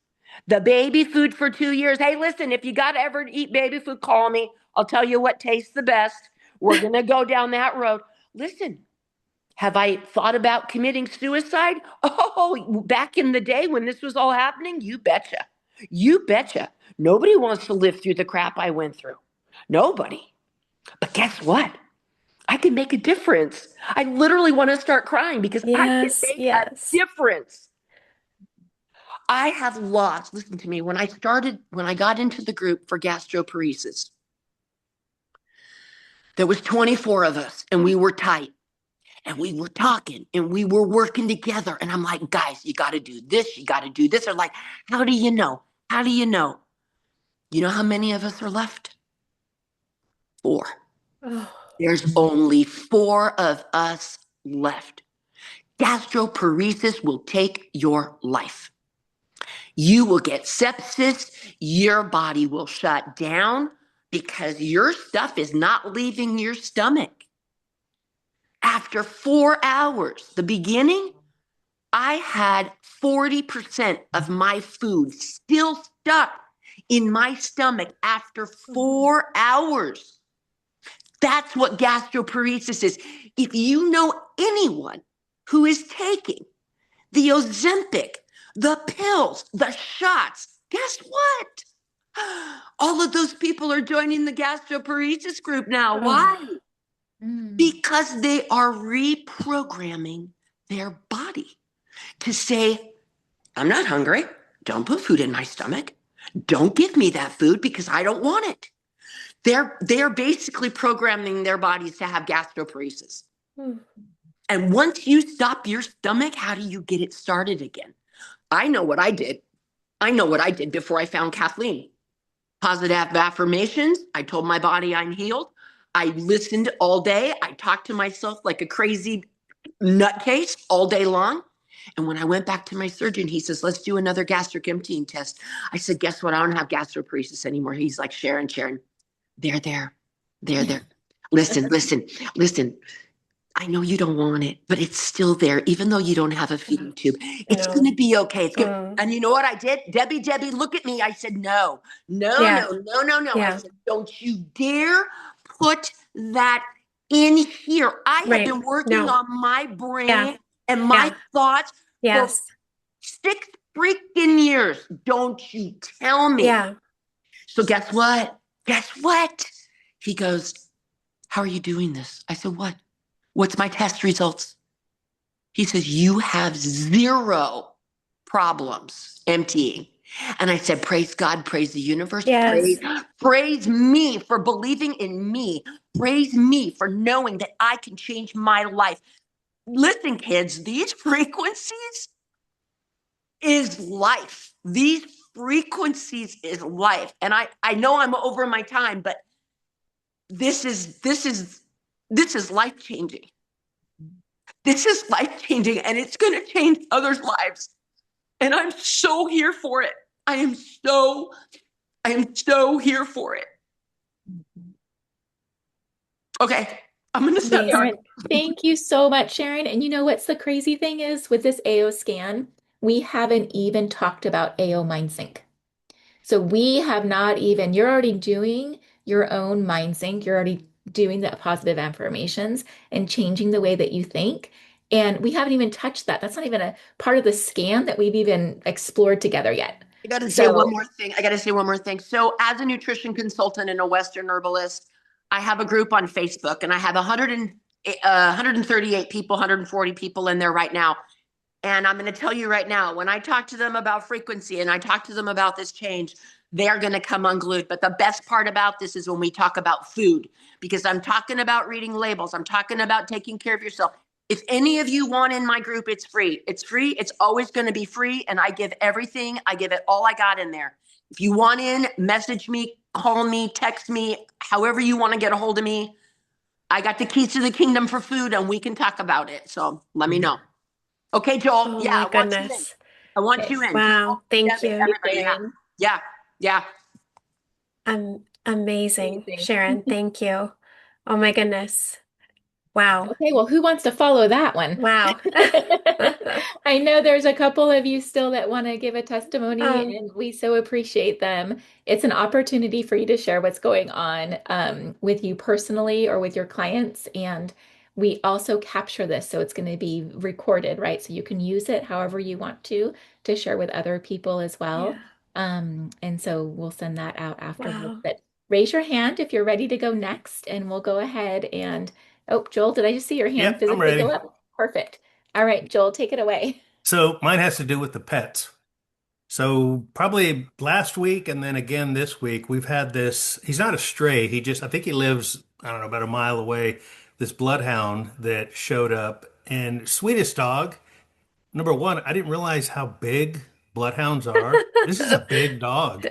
The baby food for 2 years. Hey, listen, if you got to ever eat baby food, call me. I'll tell you what tastes the best. We're going to go down that road. Listen, have I thought about committing suicide? Oh, back in the day when this was all happening, you betcha. You betcha. Nobody wants to live through the crap I went through. Nobody. But guess what? I can make a difference. I literally want to start crying because I can Yes, make a yes. difference. I have lost, listen to me, when I got into the group for gastroparesis, there was 24 of us and we were tight. And we were talking and we were working together. And I'm like, guys, you got to do this. You got to do this. They're like, how do you know? How do you know? You know how many of us are left? 4. Oh, There's only 4 of us left. Gastroparesis will take your life. You will get sepsis. Your body will shut down because your stuff is not leaving your stomach. After 4 hours, the beginning, I had 40% of my food still stuck in my stomach after 4 hours. That's what gastroparesis is. If you know anyone who is taking the Ozempic, the pills, the shots, guess what? All of those people are joining the gastroparesis group now. Why? oh, Because they are reprogramming their body to say, I'm not hungry. Don't put food in my stomach. Don't give me that food because I don't want it. They're basically programming their bodies to have gastroparesis. mm, And once you stop your stomach, how do you get it started again? I know what I did. I know what I did before I found Kathleen. Positive affirmations. I told my body I'm healed. I listened all day. I talked to myself like a crazy nutcase all day long. And when I went back to my surgeon, he says, let's do another gastric emptying test. I said, guess what? I don't have gastroparesis anymore. He's like, Sharon, they're there. They're there. Listen. I know you don't want it, but it's still there, even though you don't have a feeding tube. I It's going know. to be okay. It's good. Mm. And you know what I did? Debbie, look at me. I said, no, no, Yeah. no, no, no, no. I Yeah. said, don't you dare put that in here. I have Right. been working No. on my Yeah. brain and my Yeah. thoughts for Yes. 6 freaking years. Don't you tell me. Yeah. So guess what? Guess what? He goes, how are you doing this? I said, what? What's my test results? He says, you have zero problems emptying. And I said, praise God, praise the universe, Yes. praise me for believing in me. Praise me for knowing that I can change my life. Listen, kids, these frequencies is life. These frequencies is life. And I know I'm over my time, but this is life changing. This is life changing and it's going to change others' lives. And I'm so here for it. I am so here for it. Okay, I'm going to stop Amazing. Sharon, talking. thank you so much, Sharon. And you know what's the crazy thing is with this AO scan, we haven't even talked about AO MindSync. So we have not even, you're already doing your own mind sync. You're already doing the positive affirmations and changing the way that you think. And we haven't even touched that. That's not even a part of the scan that we've even explored together yet. I got to say one So, more thing. So, as a nutrition consultant and a Western herbalist, I have a group on Facebook and I have 138 people, 140 people in there right now. And I'm going to tell you right now, when I talk to them about frequency and I talk to them about this change, they are going to come unglued. But the best part about this is when we talk about food, because I'm talking about reading labels. I'm talking about taking care of yourself. If any of you want in my group, it's free. It's free. It's always going to be free. And I give everything. I give it all I got in there. If you want in, message me, call me, text me, however you want to get a hold of me. I got the keys to the kingdom for food and we can talk about it. So let me know. Okay, Joel. Oh Yeah, my I want you in. goodness. I want okay. you in. Wow. Joel, Thank Debbie, you. Thank you, everybody. Yeah. Sharon. Yeah. Yeah. Amazing, Amazing. Sharon. Thank you. Oh my goodness. Wow. Okay, well, who wants to follow that one? Wow. I know there's a couple of you still that want to give a testimony, Um, and we so appreciate them. It's an opportunity for you to share what's going on with you personally or with your clients. And we also capture this, so it's going to be recorded, right? So you can use it however you want to share with other people as well. yeah. And so we'll send that out after this. Wow. But raise your hand if you're ready to go next, and we'll go ahead and oh, Joel, did I just see your hand Yep, I'm physically go ready. up? Perfect. All right, Joel, take it away. So mine has to do with the pets. So probably last week and then again this week, we've had this. He's not a stray. I think he lives, I don't know, about a mile away. This bloodhound that showed up and sweetest dog. Number one, I didn't realize how big bloodhounds are. This is a big dog.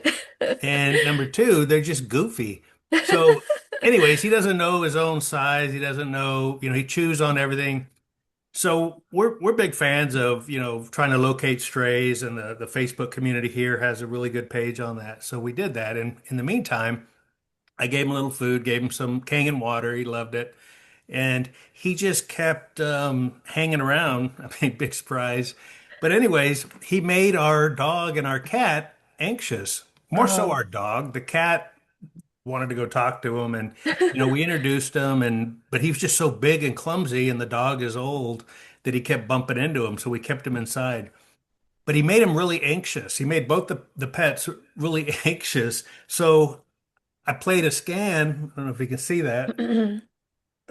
And number two, they're just goofy. So, anyways, he doesn't know his own size. He doesn't know, he chews on everything. So we're big fans of, trying to locate strays, and the Facebook community here has a really good page on that. So we did that. And in the meantime, I gave him a little food, gave him some Kangen water. He loved it. And he just kept hanging around. I mean, big surprise. But anyways, he made our dog and our cat anxious. More so Oh. our dog. The cat wanted to go talk to him, and we introduced him, and but he was just so big and clumsy, and the dog is old, that he kept bumping into him, so we kept him inside. But he made him really anxious. He made both the pets really anxious. So I played a scan. I don't know if you can see that.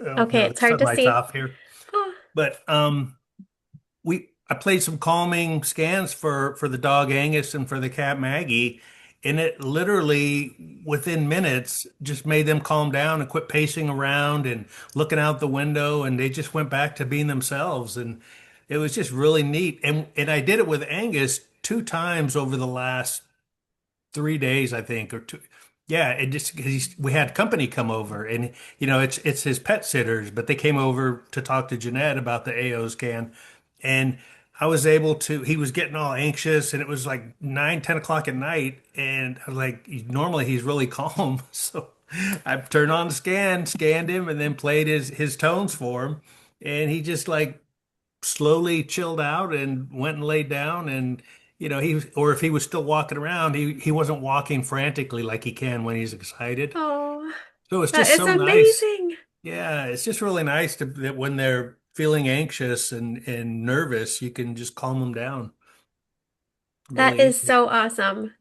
Okay, The it's hard to sunlight's see. off here. Oh. But I played some calming scans for the dog Angus and for the cat Maggie, and it literally within minutes just made them calm down and quit pacing around and looking out the window, and they just went back to being themselves. And it was just really neat. And I did it with Angus two times over the last 3 days, I think, or two. Yeah, it just because we had company come over, and it's his pet sitters, but they came over to talk to Janette about the AO scan, and I was able to. He was getting all anxious, and it was like 9, 10 o'clock at night, and I was like, normally he's really calm, so I turned on the scan, scanned him, and then played his tones for him, and he just like slowly chilled out and went and laid down. And or if he was still walking around, he wasn't walking frantically like he can when he's excited. Oh, So it's that just is so nice. amazing. Yeah, it's just really nice that when they're feeling anxious and nervous, you can just calm them down That really is easy. so awesome.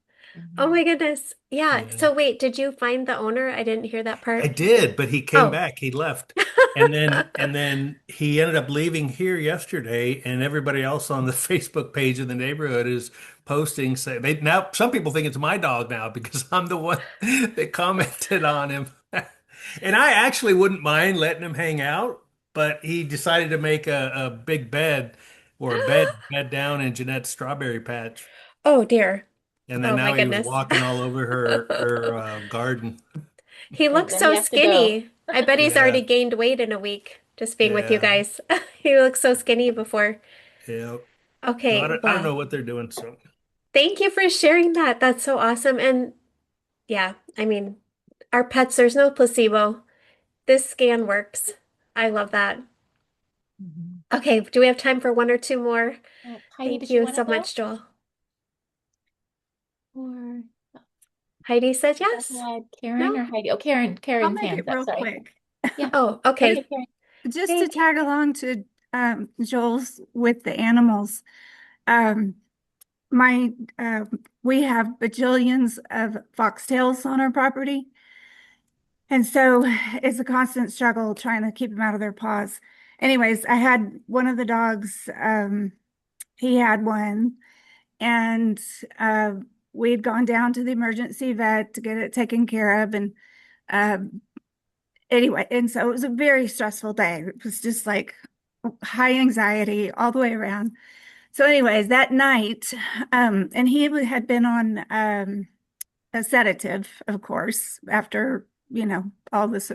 Oh Mhm. my goodness. Yeah. Yeah. So wait, did you find the owner? I didn't hear that I part. did, but he came Oh. back. He left. And then he ended up leaving here yesterday, and everybody else on the Facebook page in the neighborhood is posting say they now some people think it's my dog now because I'm the one that commented on him. And I actually wouldn't mind letting him hang out, but he decided to make a big bed or a bed down in Jeanette's strawberry patch. Oh dear. And then Oh my now he was goodness. walking all over her garden. He And looks then he so has to go. skinny. I bet he's Yeah, already gained weight in a week just being with you yeah, guys. He looked so skinny before. yeah. No, Okay, I don't well, know what they're doing. So thank you for sharing that. That's so awesome. And yeah, I mean, our pets, there's no placebo. This scan works. I love that. Mhm. Okay, do we have time for one or two more? Heidi, Thank did you you want to so go? much, Joel. Or Heidi said go yes. ahead, Karen No? or Heidi? Oh, I'll Karen's make hands it up. real Sorry. quick. Yeah, Oh, go ahead, okay. Karen. Just to Thank tag along to Joel's with the animals. Um, my we have bajillions of foxtails on our property, and so it's a constant struggle trying to keep them out of their paws. Anyways, I had one of the dogs. He had one, and uh, we had gone down to the emergency vet to get it taken care of, and um, anyway, and so it was a very stressful day. It was just like high anxiety all the way around. So, anyways, that night, and he had been on a sedative, of course, after all this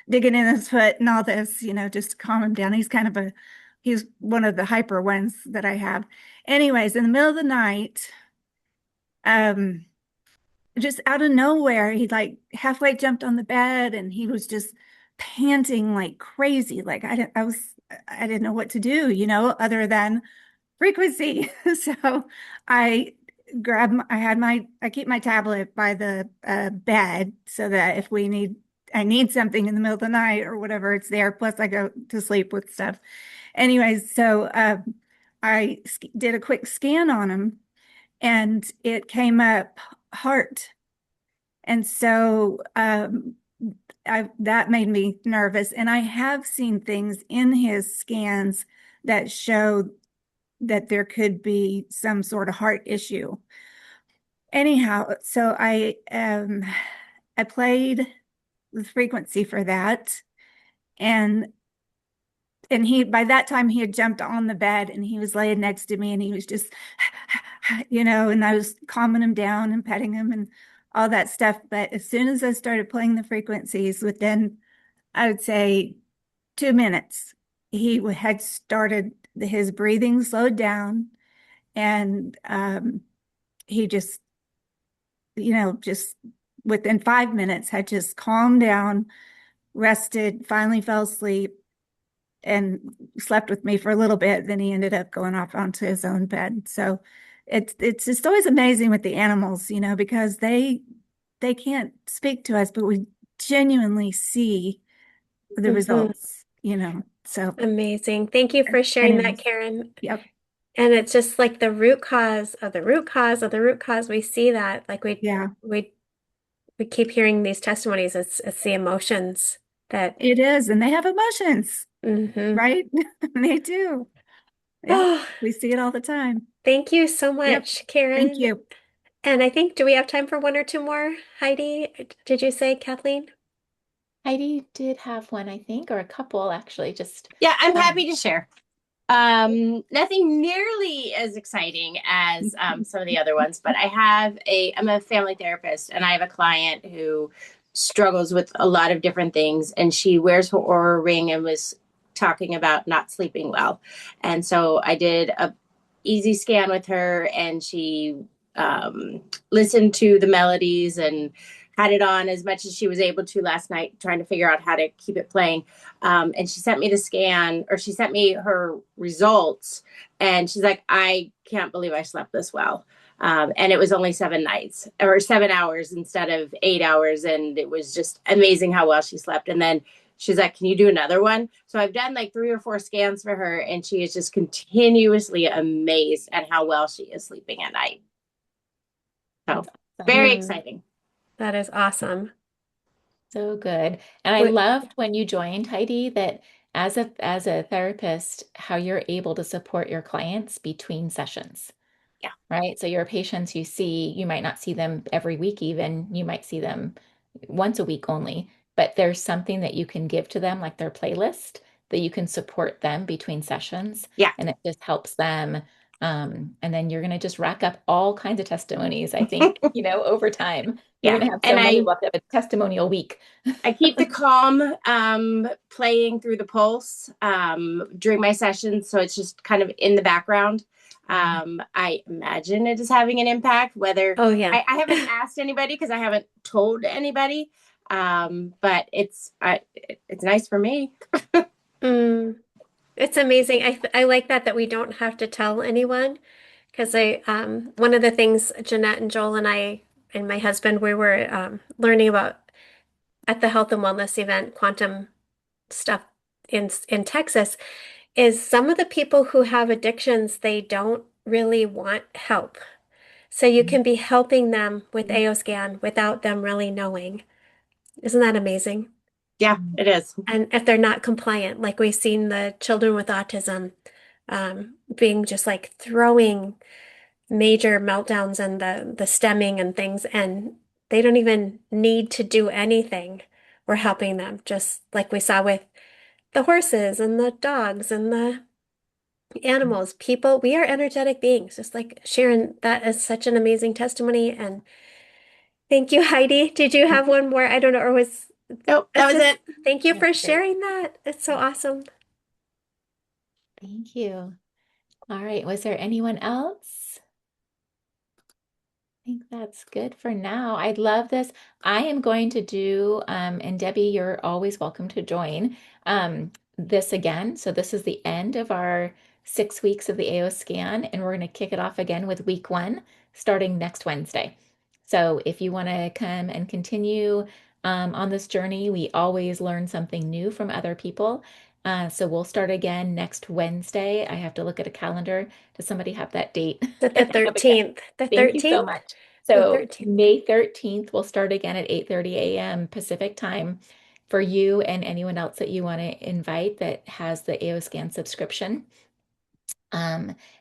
digging in his foot and all this, just to calm him down. He's one of the hyper ones that I have. Anyways, in the middle of the night, um, just out of nowhere, he like halfway jumped on the bed and he was just panting like crazy. Like I didn't know what to do, other than frequency. So I I keep my tablet by the bed so that if I need something in the middle of the night or whatever, it's there. Plus I go to sleep with stuff. Anyways, so did a quick scan on him and it came up heart. And so that made me nervous. And I have seen things in his scans that show that there could be some sort of heart issue. Anyhow, so I played the frequency for that, and he by that time he had jumped on the bed and he was laying next to me and he was just and I was calming him down and petting him and all that stuff. But as soon as I started playing the frequencies, within I would say 2 minutes, he had started his breathing slowed down, and he just within 5 minutes had just calmed down, rested, finally fell asleep, and slept with me for a little bit. Then he ended up going off onto his own bed. So it's just always amazing with the animals, because they can't speak to us, but we genuinely see the you. results. So Amazing. Thank you for sharing that, anyways, Karen. yep, And it's just like the root cause of the root cause of the root cause. We see that. Like yeah, we keep hearing these testimonies. It's the emotions that it is. And they have emotions, hmm right? They do. Yep. Oh, We see it all the time. thank you so Yep. much, Thank Karen. you. And I think, do we have time for one or two more? Heidi, did you say Kathleen? Heidi did have one, I think, or a couple actually. Just Yeah, I'm um, happy to share. Nothing nearly as exciting as some of the other ones, but I'm a family therapist and I have a client who struggles with a lot of different things, and she wears her aura ring and was talking about not sleeping well. And so I did a easy scan with her, and she listened to the melodies and had it on as much as she was able to last night, trying to figure out how to keep it playing. And she sent me the scan, or she sent me her results, and she's like, I can't believe I slept this well. And it was only 7 nights or 7 hours instead of 8 hours. And it was just amazing how well she slept. And then she's like, can you do another one? So I've done like 3 or 4 scans for her, and she is just continuously amazed at how well she is sleeping at night. So That's awesome. very Mm, exciting. that is awesome. So good. And I Wait, loved when you joined, Heidi, that as a therapist, how you're able to support your clients between sessions, Yeah. right? So your patients you see, you might not see them every week even, you might see them once a week only, but there's something that you can give to them, like their playlist, that you can support them between sessions, Yeah. and it just helps them. And then you're going to just rack up all kinds of testimonies, I think, over time. You're Yeah. going to have And so many, we'll have to have a testimonial week. I keep the calm playing through the pulse during my sessions. So it's just kind of in the background. I imagine it is having an impact, whether oh yeah. I haven't asked anybody because I haven't told anybody. But it's nice for me. Mm, it's amazing. I like that we don't have to tell anyone because I one of the things Jeanette and Joel and I and my husband we were learning about at the health and wellness event, quantum stuff in Texas, is some of the people who have addictions, they don't really want help. So you can be helping them with AOScan without them really knowing. Isn't that amazing? Yeah, it is. And if they're not compliant, like we've seen the children with autism being just like throwing major meltdowns and the stemming and things, and they don't even need to do anything. We're helping them, just like we saw with the horses and the dogs and the animals. People, we are energetic beings, just like Sharon. That is such an amazing testimony. And thank you, Heidi. Did you have one more? I don't know, or was Nope, that it's was just it. thank you for That's great. sharing that. It's so awesome. Thank you. All right. Was there anyone else? I think that's good for now. I love this. I am going to do, and Debbie, you're always welcome to join this again. So this is the end of our 6 weeks of the AO scan, and we're going to kick it off again with week 1 starting next Wednesday. So if you want to come and continue on this journey, we always learn something new from other people. So we'll start again next Wednesday. I have to look at a calendar. Does somebody have that date? Is it I the don't have a calendar. 13th? The Thank you so 13th? much. The So 13th. May 13th, we'll start again at 8:30 a.m. Pacific time for you and anyone else that you want to invite that has the AOScan subscription.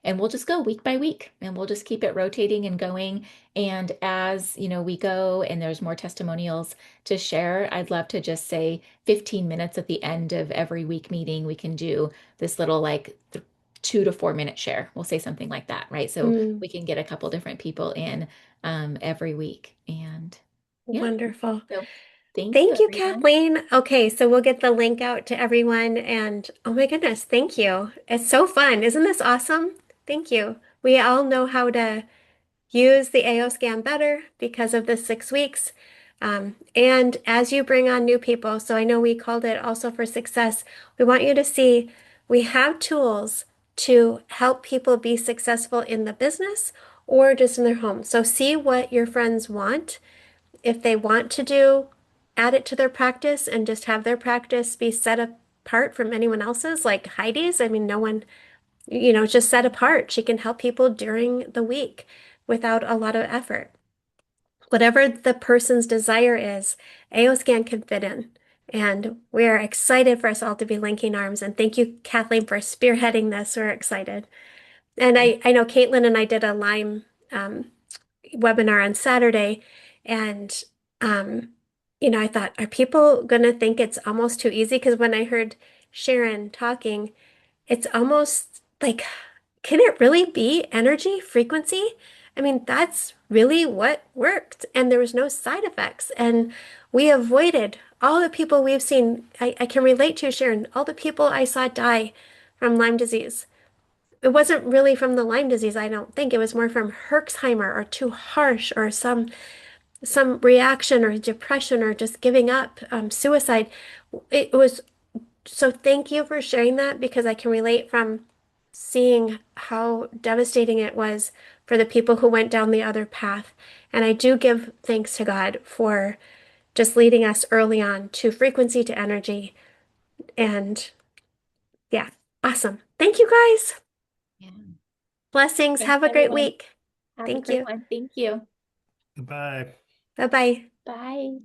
And we'll just go week by week and we'll just keep it rotating and going. And as we go and there's more testimonials to share, I'd love to just say 15 minutes at the end of every week meeting, we can do this little like 2 to 4 minute share. We'll say something like that, right? So Mm, we can get a couple different people in every week. And yeah, wonderful. so thank you, Thank you, everyone. Kathleen. Okay, so we'll get the link out to everyone. And oh my goodness, thank you. It's so fun. Isn't this awesome? Thank you. We all know how to use the AO scan better because of the 6 weeks. And as you bring on new people, so I know we called it also for success, we want you to see we have tools to help people be successful in the business or just in their home. So see what your friends want. If they want to do, add it to their practice and just have their practice be set apart from anyone else's, like Heidi's. I mean, no one, just set apart. She can help people during the week without a lot of effort. Whatever the person's desire is, AOScan can fit in. And we're excited for us all to be linking arms. And thank you, Kathleen, for spearheading this. We're excited. And I know Katelyn and I did a Lyme webinar on Saturday. And, um, I thought, are people going to think it's almost too easy? Because when I heard Sharon talking, it's almost like, can it really be energy frequency? I mean, that's really what worked, and there was no side effects. And we avoided all the people we've seen. I can relate to Sharon, all the people I saw die from Lyme disease. It wasn't really from the Lyme disease, I don't think. It was more from Herxheimer or too harsh or some some reaction or depression or just giving up, suicide. It was so thank you for sharing that because I can relate from seeing how devastating it was for the people who went down the other path. And I do give thanks to God for just leading us early on to frequency to energy. And yeah, awesome. Thank you guys. Yeah. Blessings. Thanks, Have a great everyone. week. Have a Thank great you. one. Thank you. Goodbye. Bye bye. Bye.